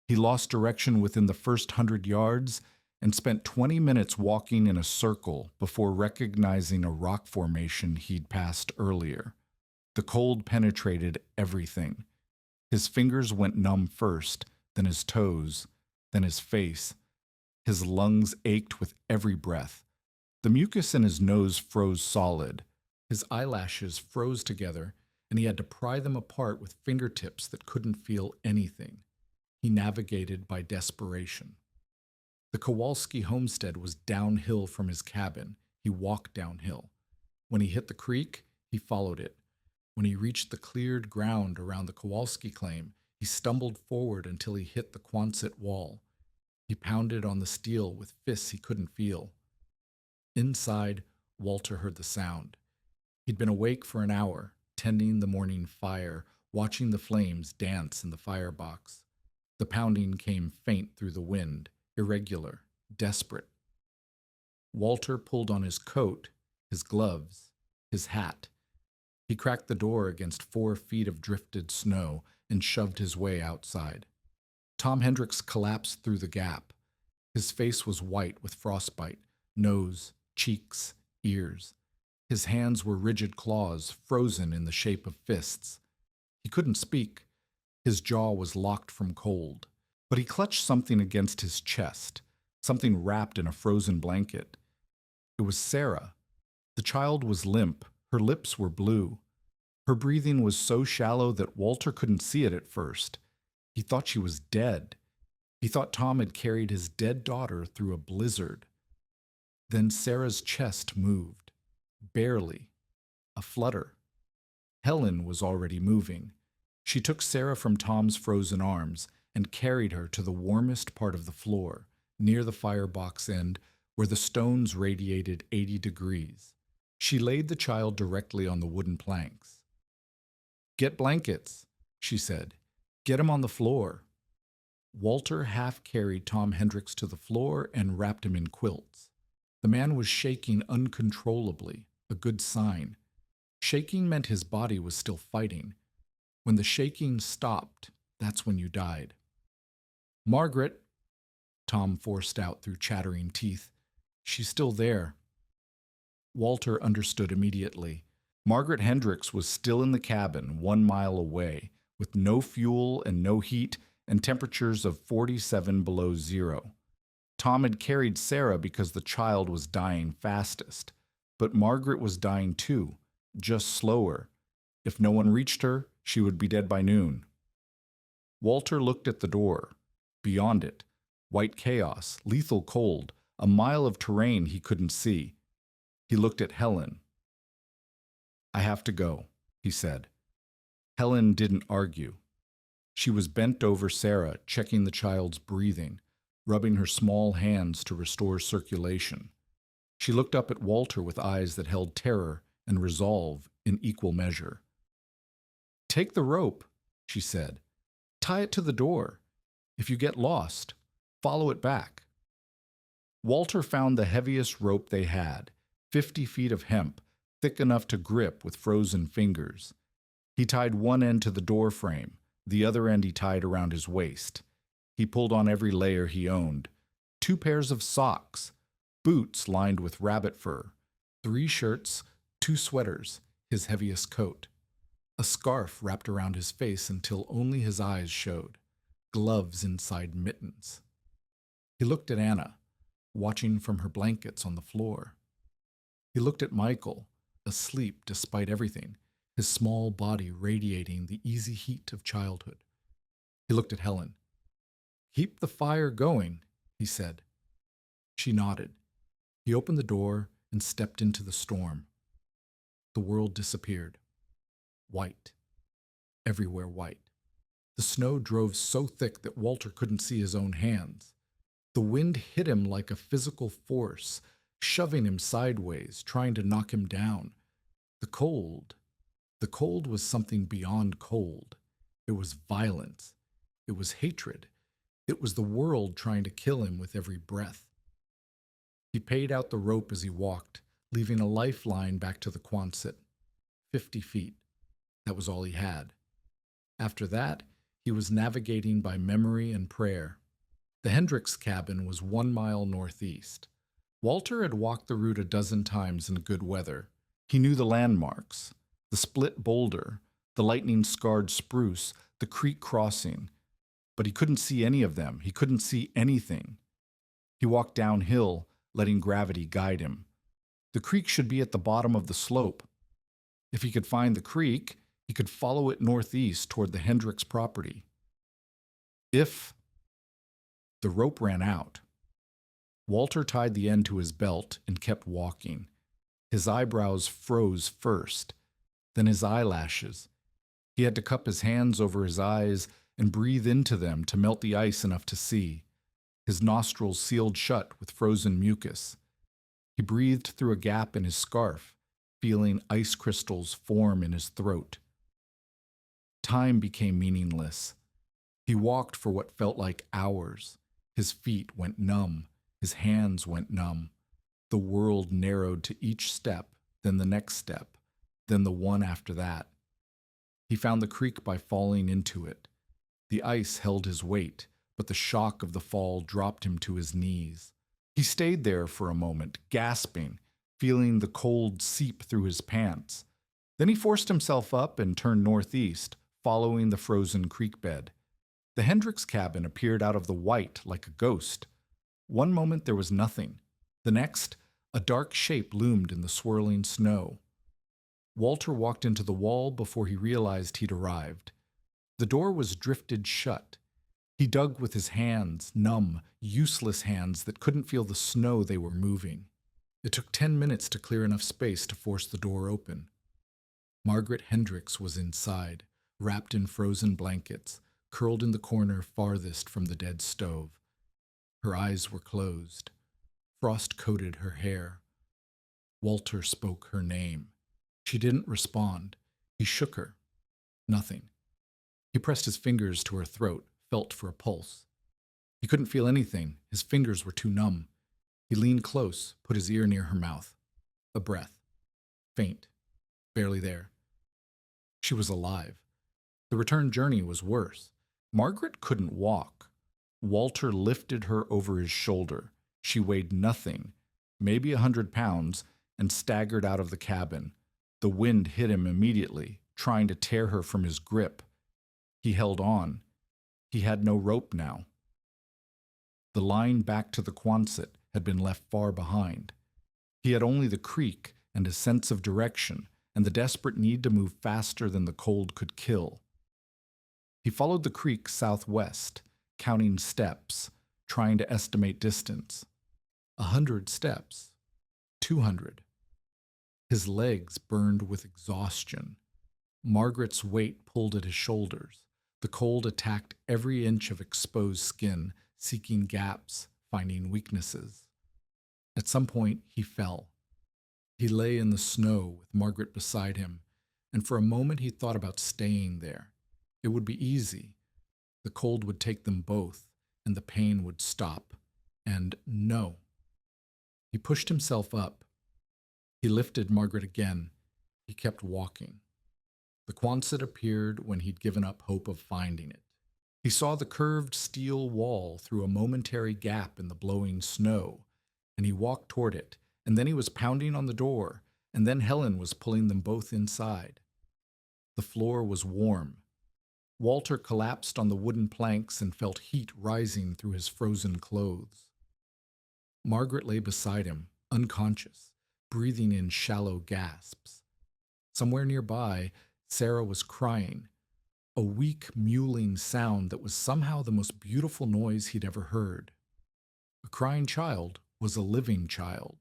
He lost direction within the first 100 yards and spent 20 minutes walking in a circle before recognizing a rock formation he'd passed earlier. The cold penetrated everything. His fingers went numb first, then his toes, then his face. His lungs ached with every breath. The mucus in his nose froze solid. His eyelashes froze together, and he had to pry them apart with fingertips that couldn't feel anything. He navigated by desperation. The Kowalski homestead was downhill from his cabin. He walked downhill. When he hit the creek, he followed it. When he reached the cleared ground around the Kowalski claim, he stumbled forward until he hit the Quonset wall. He pounded on the steel with fists he couldn't feel. Inside, Walter heard the sound. He'd been awake for an hour, tending the morning fire, watching the flames dance in the firebox. The pounding came faint through the wind, irregular, desperate. Walter pulled on his coat, his gloves, his hat. He cracked the door against 4 feet of drifted snow and shoved his way outside. Tom Hendricks collapsed through the gap. His face was white with frostbite, nose, cheeks, ears. His hands were rigid claws, frozen in the shape of fists. He couldn't speak. His jaw was locked from cold. But he clutched something against his chest, something wrapped in a frozen blanket. It was Sarah. The child was limp. Her lips were blue. Her breathing was so shallow that Walter couldn't see it at first. He thought she was dead. He thought Tom had carried his dead daughter through a blizzard. Then Sarah's chest moved. Barely. A flutter. Helen was already moving. She took Sarah from Tom's frozen arms and carried her to the warmest part of the floor, near the firebox end, where the stones radiated 80 degrees. She laid the child directly on the wooden planks. "Get blankets," she said. "Get him on the floor." Walter half carried Tom Hendricks to the floor and wrapped him in quilts. The man was shaking uncontrollably, a good sign. Shaking meant his body was still fighting. When the shaking stopped, that's when you died. "Margaret," Tom forced out through chattering teeth. "She's still there." Walter understood immediately. Margaret Hendricks was still in the cabin 1 mile away, with no fuel and no heat and temperatures of 47 below zero. Tom had carried Sarah because the child was dying fastest, but Margaret was dying too, just slower. If no one reached her, she would be dead by noon. Walter looked at the door. Beyond it, white chaos, lethal cold, a mile of terrain he couldn't see. He looked at Helen. "I have to go," he said. Helen didn't argue. She was bent over Sarah, checking the child's breathing, rubbing her small hands to restore circulation. She looked up at Walter with eyes that held terror and resolve in equal measure. "Take the rope," she said. "Tie it to the door. If you get lost, follow it back." Walter found the heaviest rope they had, 50 feet of hemp, thick enough to grip with frozen fingers. He tied one end to the door frame, the other end he tied around his waist. He pulled on every layer he owned. 2 pairs of socks, boots lined with rabbit fur, 3 shirts, 2 sweaters, his heaviest coat. A scarf wrapped around his face until only his eyes showed, gloves inside mittens. He looked at Anna, watching from her blankets on the floor. He looked at Michael, asleep despite everything, his small body radiating the easy heat of childhood. He looked at Helen. "Keep the fire going," he said. She nodded. He opened the door and stepped into the storm. The world disappeared. White. Everywhere white. The snow drove so thick that Walter couldn't see his own hands. The wind hit him like a physical force, shoving him sideways, trying to knock him down. The cold was something beyond cold. It was violence. It was hatred. It was the world trying to kill him with every breath. He paid out the rope as he walked, leaving a lifeline back to the Quonset. 50 feet. That was all he had. After that, He was navigating by memory and prayer. The Hendricks cabin was 1 mile northeast. Walter had walked the route a dozen times in good weather. He knew the landmarks, the split boulder, the lightning-scarred spruce, the creek crossing, but he couldn't see any of them. He couldn't see anything. He walked downhill, letting gravity guide him. The creek should be at the bottom of the slope. If he could find the creek, he could follow it northeast toward the Hendricks property. If the rope ran out, Walter tied the end to his belt and kept walking. His eyebrows froze first, then his eyelashes. He had to cup his hands over his eyes and breathe into them to melt the ice enough to see. His nostrils sealed shut with frozen mucus. He breathed through a gap in his scarf, feeling ice crystals form in his throat. Time became meaningless. He walked for what felt like hours. His feet went numb. His hands went numb. The world narrowed to each step, then the next step, then the one after that. He found the creek by falling into it. The ice held his weight, but the shock of the fall dropped him to his knees. He stayed there for a moment, gasping, feeling the cold seep through his pants. Then he forced himself up and turned northeast, following the frozen creek bed. The Hendricks cabin appeared out of the white like a ghost. One moment there was nothing. The next, a dark shape loomed in the swirling snow. Walter walked into the wall before he realized he'd arrived. The door was drifted shut. He dug with his hands, numb, useless hands that couldn't feel the snow they were moving. It took 10 minutes to clear enough space to force the door open. Margaret Hendricks was inside, wrapped in frozen blankets, curled in the corner farthest from the dead stove. Her eyes were closed. Frost coated her hair. Walter spoke her name. She didn't respond. He shook her. Nothing. He pressed his fingers to her throat, felt for a pulse. He couldn't feel anything. His fingers were too numb. He leaned close, put his ear near her mouth. A breath. Faint. Barely there. She was alive. The return journey was worse. Margaret couldn't walk. Walter lifted her over his shoulder. She weighed nothing, maybe 100 pounds, and staggered out of the cabin. The wind hit him immediately, trying to tear her from his grip. He held on. He had no rope now. The line back to the Quonset had been left far behind. He had only the creek and a sense of direction, and the desperate need to move faster than the cold could kill. He followed the creek southwest, counting steps, trying to estimate distance. 100 steps. 200. His legs burned with exhaustion. Margaret's weight pulled at his shoulders. The cold attacked every inch of exposed skin, seeking gaps, finding weaknesses. At some point, he fell. He lay in the snow with Margaret beside him, and for a moment he thought about staying there. It would be easy. The cold would take them both, and the pain would stop. And no. He pushed himself up. He lifted Margaret again. He kept walking. The Quonset appeared when he'd given up hope of finding it. He saw the curved steel wall through a momentary gap in the blowing snow, and he walked toward it, and then he was pounding on the door, and then Helen was pulling them both inside. The floor was warm. Walter collapsed on the wooden planks and felt heat rising through his frozen clothes. Margaret lay beside him, unconscious, breathing in shallow gasps. Somewhere nearby, Sarah was crying, a weak, mewling sound that was somehow the most beautiful noise he'd ever heard. A crying child was a living child.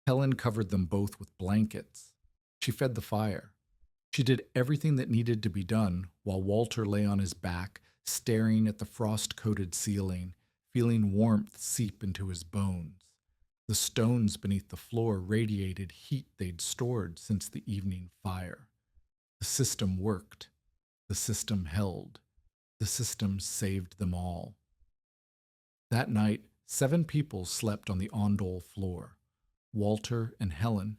Helen covered them both with blankets. She fed the fire. She did everything that needed to be done while Walter lay on his back, staring at the frost-coated ceiling, feeling warmth seep into his bones. The stones beneath the floor radiated heat they'd stored since the evening fire. The system worked. The system held. The system saved them all. That night, 7 people slept on the Ondol floor. Walter and Helen,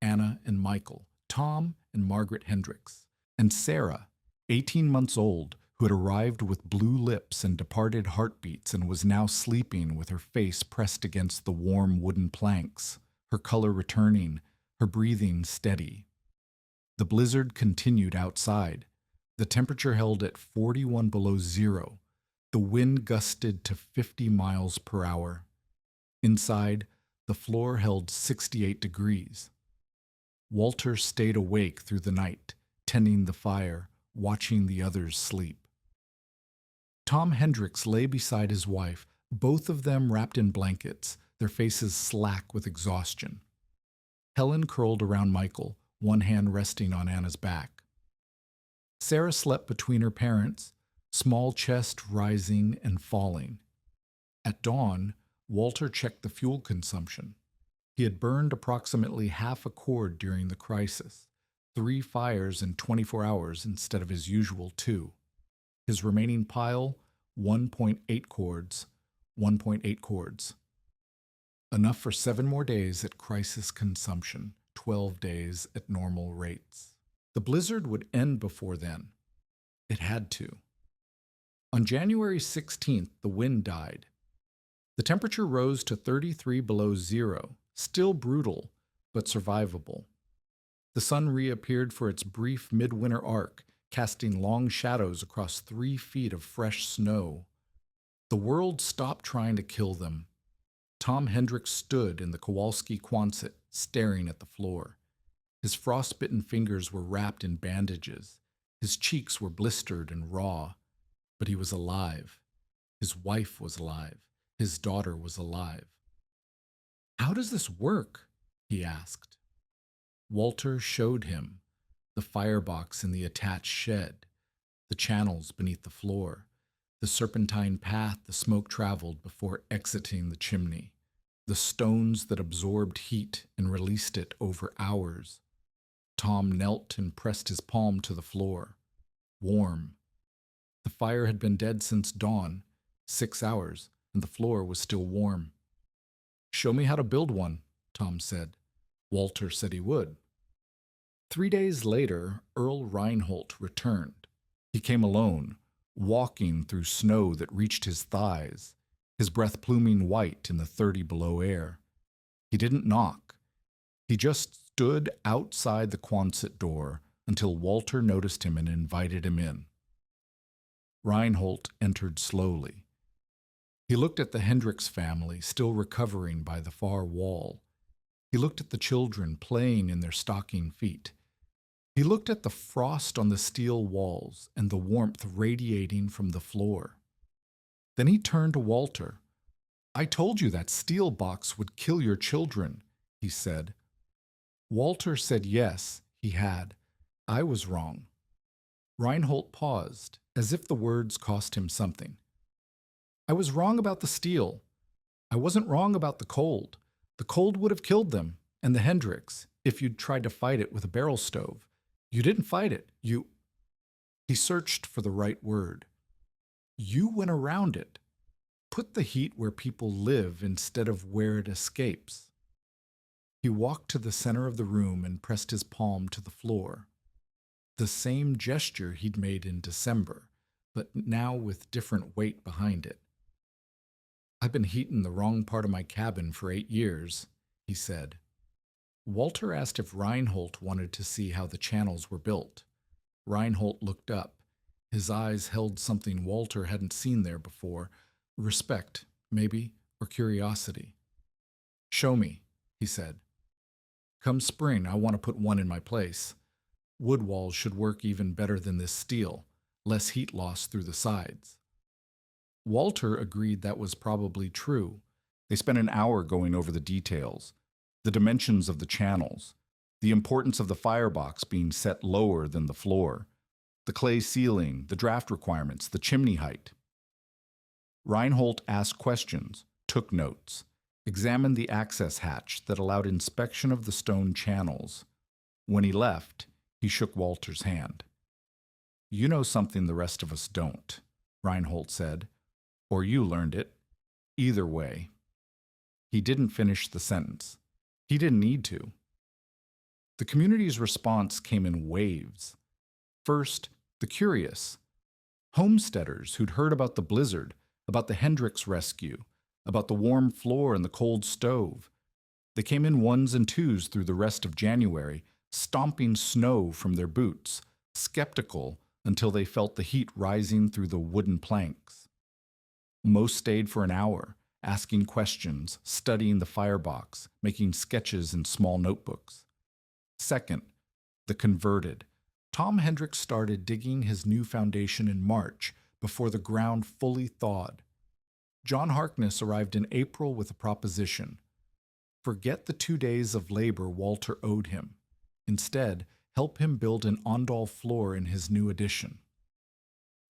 Anna and Michael, Tom and Margaret Hendricks, and Sarah, 18 months old, who had arrived with blue lips and departed heartbeats and was now sleeping with her face pressed against the warm wooden planks, her color returning, her breathing steady. The blizzard continued outside. The temperature held at 41 below zero. The wind gusted to 50 miles per hour. Inside, the floor held 68 degrees. Walter stayed awake through the night, tending the fire, watching the others sleep. Tom Hendricks lay beside his wife, both of them wrapped in blankets, their faces slack with exhaustion. Helen curled around Michael, one hand resting on Anna's back. Sarah slept between her parents, small chest rising and falling. At dawn, Walter checked the fuel consumption. He had burned approximately half a cord during the crisis, 3 fires in 24 hours instead of his usual 2. His remaining pile, 1.8 cords, 1.8 cords. Enough for 7 more days at crisis consumption, 12 days at normal rates. The blizzard would end before then. It had to. On January 16th, the wind died. The temperature rose to 33 below zero, still brutal, but survivable. The sun reappeared for its brief midwinter arc, casting long shadows across 3 feet of fresh snow. The world stopped trying to kill them. Tom Hendricks stood in the Kowalski Quonset, staring at the floor. His frostbitten fingers were wrapped in bandages. His cheeks were blistered and raw. But he was alive. His wife was alive. His daughter was alive. "How does this work?" he asked. Walter showed him the firebox in the attached shed, the channels beneath the floor, the serpentine path the smoke traveled before exiting the chimney, the stones that absorbed heat and released it over hours. Tom knelt and pressed his palm to the floor. Warm. The fire had been dead since dawn, 6 hours, and the floor was still warm. "Show me how to build one," Tom said. Walter said he would. 3 days later, Earl Reinhold returned. He came alone, walking through snow that reached his thighs, his breath pluming white in the 30 below air. He didn't knock. He just stood outside the Quonset door until Walter noticed him and invited him in. Reinhold entered slowly. He looked at the Hendricks family, still recovering by the far wall. He looked at the children playing in their stocking feet. He looked at the frost on the steel walls and the warmth radiating from the floor. Then he turned to Walter. "I told you that steel box would kill your children," he said. Walter said yes, he had. I was wrong. Reinhold paused, as if the words cost him something. "I was wrong about the steel. I wasn't wrong about the cold. The cold would have killed them, and the Hendricks, if you'd tried to fight it with a barrel stove. You didn't fight it. He searched for the right word. "You went around it. Put the heat where people live instead of where it escapes." He walked to the center of the room and pressed his palm to the floor. The same gesture he'd made in December, but now with different weight behind it. "I've been heating the wrong part of my cabin for 8 years, he said. Walter asked if Reinhold wanted to see how the channels were built. Reinhold looked up. His eyes held something Walter hadn't seen there before. Respect, maybe, or curiosity. "Show me," he said. "Come spring, I want to put one in my place. Wood walls should work even better than this steel, less heat loss through the sides." Walter agreed that was probably true. They spent an hour going over the details, the dimensions of the channels, the importance of the firebox being set lower than the floor, the clay ceiling, the draft requirements, the chimney height. Reinhold asked questions, took notes, examined the access hatch that allowed inspection of the stone channels. When he left, he shook Walter's hand. "You know something the rest of us don't," Reinhold said. "Or you learned it. Either way." He didn't finish the sentence. He didn't need to. The community's response came in waves. First, the curious. Homesteaders who'd heard about the blizzard, about the Hendricks rescue, about the warm floor and the cold stove. They came in ones and twos through the rest of January, stomping snow from their boots, skeptical until they felt the heat rising through the wooden planks. Most stayed for an hour, asking questions, studying the firebox, making sketches in small notebooks. Second, the converted. Tom Hendricks started digging his new foundation in March, before the ground fully thawed. John Harkness arrived in April with a proposition. Forget the 2 days of labor Walter owed him. Instead, help him build an Ondol floor in his new addition.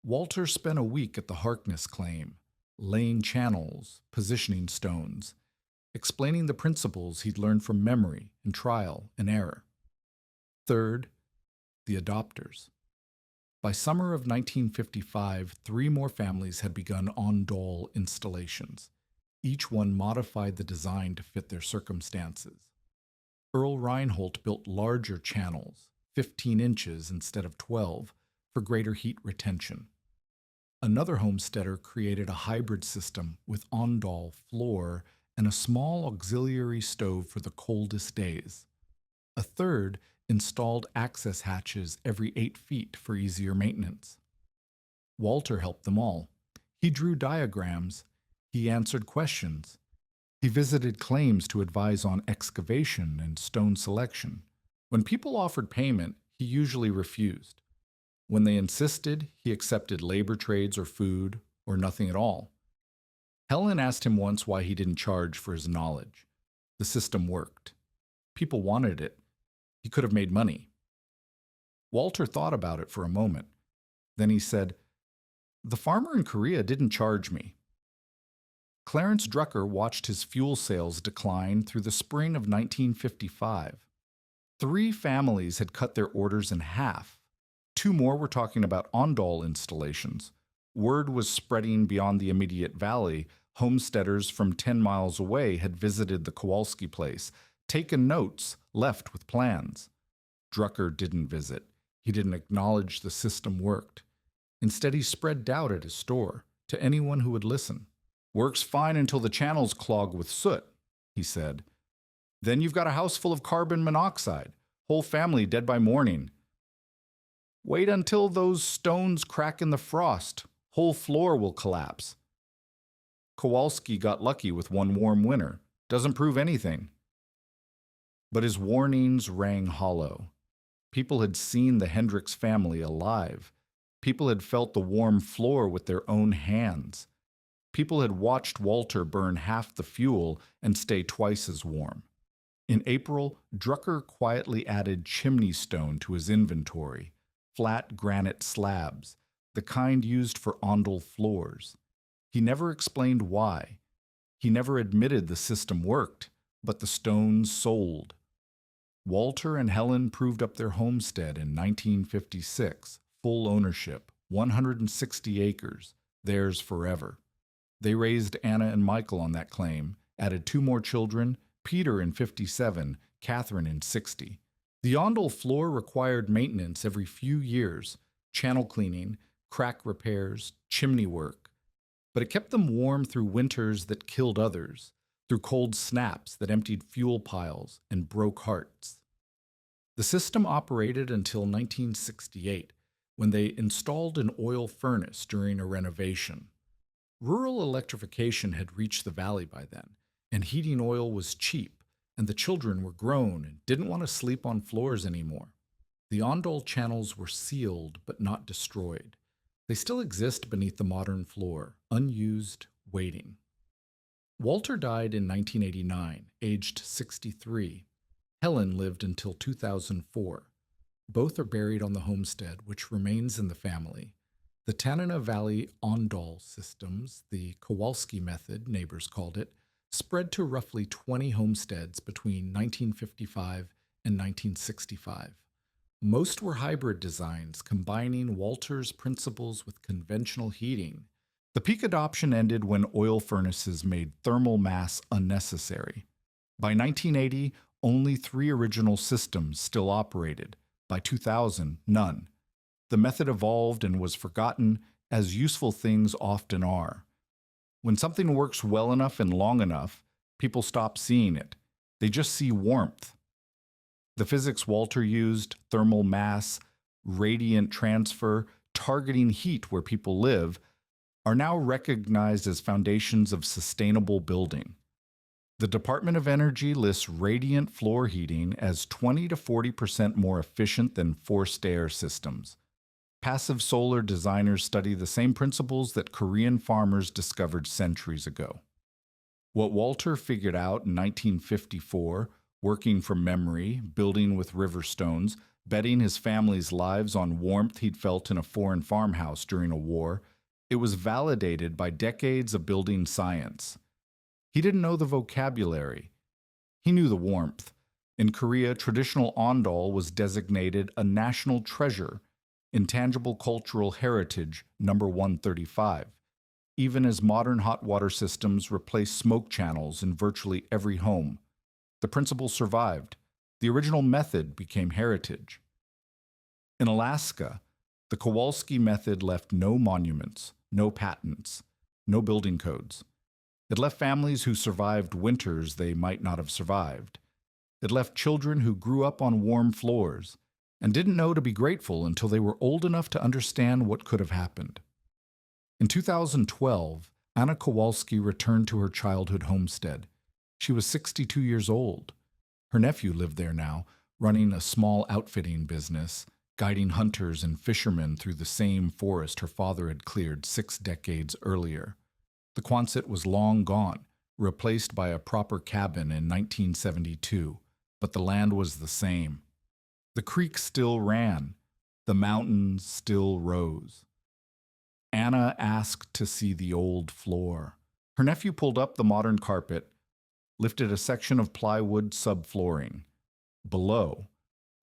Walter spent a week at the Harkness claim, laying channels, positioning stones, explaining the principles he'd learned from memory and trial and error. Third, the adopters. By summer of 1955, 3 more families had begun Ondol installations. Each one modified the design to fit their circumstances. Earl Reinhold built larger channels, 15 inches instead of 12, for greater heat retention. Another homesteader created a hybrid system with Ondol floor and a small auxiliary stove for the coldest days. A third installed access hatches every 8 feet for easier maintenance. Walter helped them all. He drew diagrams. He answered questions. He visited claims to advise on excavation and stone selection. When people offered payment, he usually refused. When they insisted, he accepted labor trades or food, or nothing at all. Helen asked him once why he didn't charge for his knowledge. The system worked. People wanted it. He could have made money. Walter thought about it for a moment. Then he said, "The farmer in Korea didn't charge me." Clarence Drucker watched his fuel sales decline through the spring of 1955. 3 families had cut their orders in half. 2 more were talking about Ondol installations. Word was spreading beyond the immediate valley. Homesteaders from 10 miles away had visited the Kowalski place, taken notes, left with plans. Drucker didn't visit. He didn't acknowledge the system worked. Instead, he spread doubt at his store, to anyone who would listen. "Works fine until the channels clog with soot," he said. "Then you've got a house full of carbon monoxide, whole family dead by morning. Wait until those stones crack in the frost, whole floor will collapse. Kowalski got lucky with one warm winter, doesn't prove anything." But his warnings rang hollow. People had seen the Hendricks family alive. People had felt the warm floor with their own hands. People had watched Walter burn half the fuel and stay twice as warm. In April, Drucker quietly added chimney stone to his inventory, flat granite slabs, the kind used for Ondol floors. He never explained why. He never admitted the system worked, but the stones sold. Walter and Helen proved up their homestead in 1956, full ownership, 160 acres, theirs forever. They raised Anna and Michael on that claim, added 2 more children, Peter in 57, Catherine in 60. The Ondol floor required maintenance every few years, channel cleaning, crack repairs, chimney work. But it kept them warm through winters that killed others, through cold snaps that emptied fuel piles and broke hearts. The system operated until 1968, when they installed an oil furnace during a renovation. Rural electrification had reached the valley by then, and heating oil was cheap, and the children were grown and didn't want to sleep on floors anymore. The Ondol channels were sealed but not destroyed. They still exist beneath the modern floor, unused, waiting. Walter died in 1989, aged 63. Helen lived until 2004. Both are buried on the homestead, which remains in the family. The Tanana Valley Ondol systems, the Kowalski method, neighbors called it, spread to roughly 20 homesteads between 1955 and 1965. Most were hybrid designs, combining Walter's principles with conventional heating. The peak adoption ended when oil furnaces made thermal mass unnecessary. By 1980, only 3 original systems still operated. By 2000, none. The method evolved and was forgotten, as useful things often are. When something works well enough and long enough, people stop seeing it. They just see warmth. The physics Walter used, thermal mass, radiant transfer, targeting heat where people live, are now recognized as foundations of sustainable building. The Department of Energy lists radiant floor heating as 20 to 40% more efficient than forced air systems. Passive solar designers study the same principles that Korean farmers discovered centuries ago. What Walter figured out in 1954, working from memory, building with river stones, betting his family's lives on warmth he'd felt in a foreign farmhouse during a war, it was validated by decades of building science. He didn't know the vocabulary. He knew the warmth. In Korea, traditional Ondol was designated a national treasure, intangible cultural heritage, number 135, even as modern hot water systems replaced smoke channels in virtually every home. The principle survived. The original method became heritage. In Alaska, the Kowalski method left no monuments, no patents, no building codes. It left families who survived winters they might not have survived. It left children who grew up on warm floors and didn't know to be grateful until they were old enough to understand what could have happened. In 2012, Anna Kowalski returned to her childhood homestead. She was 62 years old. Her nephew lived there now, running a small outfitting business, guiding hunters and fishermen through the same forest her father had cleared 6 decades earlier. The Quonset was long gone, replaced by a proper cabin in 1972, but the land was the same. The creek still ran. The mountains still rose. Anna asked to see the old floor. Her nephew pulled up the modern carpet, lifted a section of plywood subflooring. Below,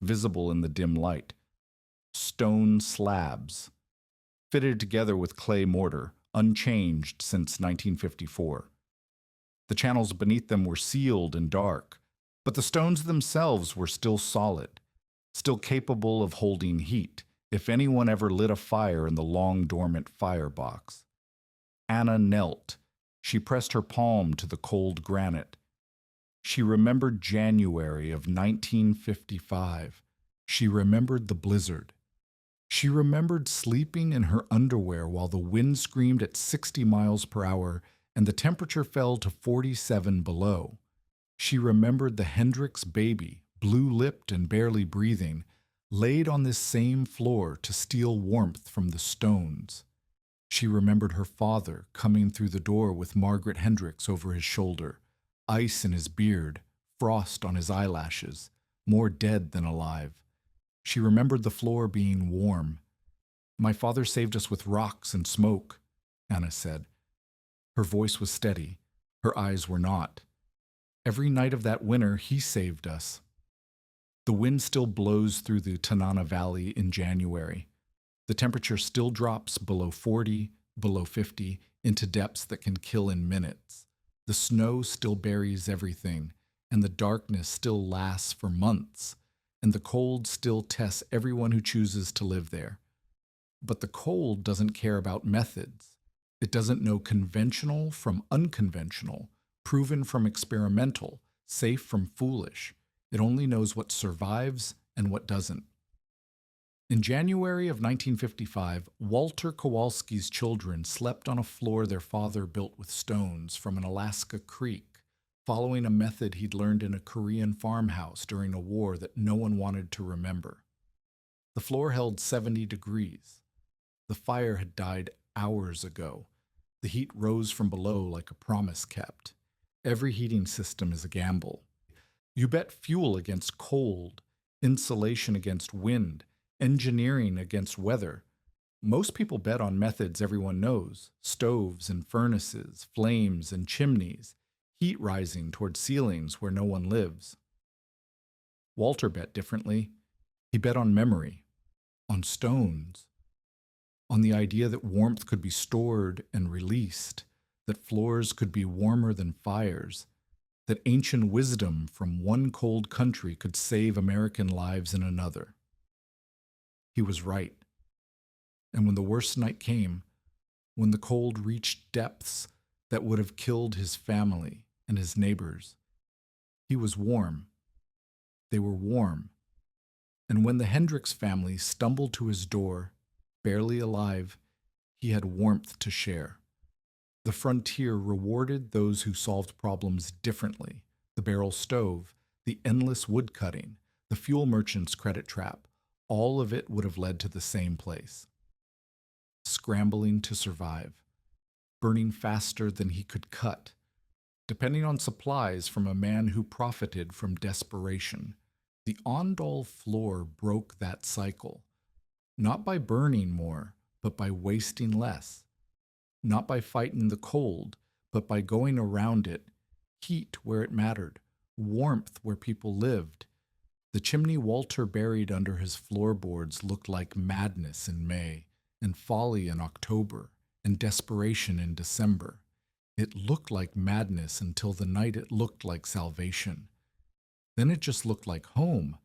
visible in the dim light, stone slabs, fitted together with clay mortar, unchanged since 1954. The channels beneath them were sealed and dark, but the stones themselves were still solid, still capable of holding heat if anyone ever lit a fire in the long dormant firebox. Anna knelt. She pressed her palm to the cold granite. She remembered January of 1955. She remembered the blizzard. She remembered sleeping in her underwear while the wind screamed at 60 miles per hour and the temperature fell to 47 below. She remembered the Hendricks baby, blue-lipped and barely breathing, laid on this same floor to steal warmth from the stones. She remembered her father coming through the door with Margaret Hendricks over his shoulder, ice in his beard, frost on his eyelashes, more dead than alive. She remembered the floor being warm. "My father saved us with rocks and smoke," Anna said. Her voice was steady. Her eyes were not. "Every night of that winter, he saved us." The wind still blows through the Tanana Valley in January. The temperature still drops below 40, below 50, into depths that can kill in minutes. The snow still buries everything, and the darkness still lasts for months, and the cold still tests everyone who chooses to live there. But the cold doesn't care about methods. It doesn't know conventional from unconventional, proven from experimental, safe from foolish. It only knows what survives and what doesn't. In January of 1955, Walter Kowalski's children slept on a floor their father built with stones from an Alaska creek, following a method he'd learned in a Korean farmhouse during a war that no one wanted to remember. The floor held 70 degrees. The fire had died hours ago. The heat rose from below like a promise kept. Every heating system is a gamble. You bet fuel against cold, insulation against wind, engineering against weather. Most people bet on methods everyone knows: stoves and furnaces, flames and chimneys, heat rising toward ceilings where no one lives. Walter bet differently. He bet on memory, on stones, on the idea that warmth could be stored and released, that floors could be warmer than fires, that ancient wisdom from one cold country could save American lives in another. He was right. And when the worst night came, when the cold reached depths that would have killed his family and his neighbors. He was warm. They were warm. And when the Hendricks family stumbled to his door, barely alive, he had warmth to share. The frontier rewarded those who solved problems differently. The barrel stove, the endless wood cutting, the fuel merchant's credit trap, all of it would have led to the same place. Scrambling to survive, burning faster than he could cut, depending on supplies from a man who profited from desperation. The Ondol floor broke that cycle, not by burning more, but by wasting less, not by fighting the cold, but by going around it, heat where it mattered, warmth where people lived. The chimney Walter buried under his floorboards looked like madness in May, and folly in October, and desperation in December. It looked like madness until the night it looked like salvation. Then it just looked like home,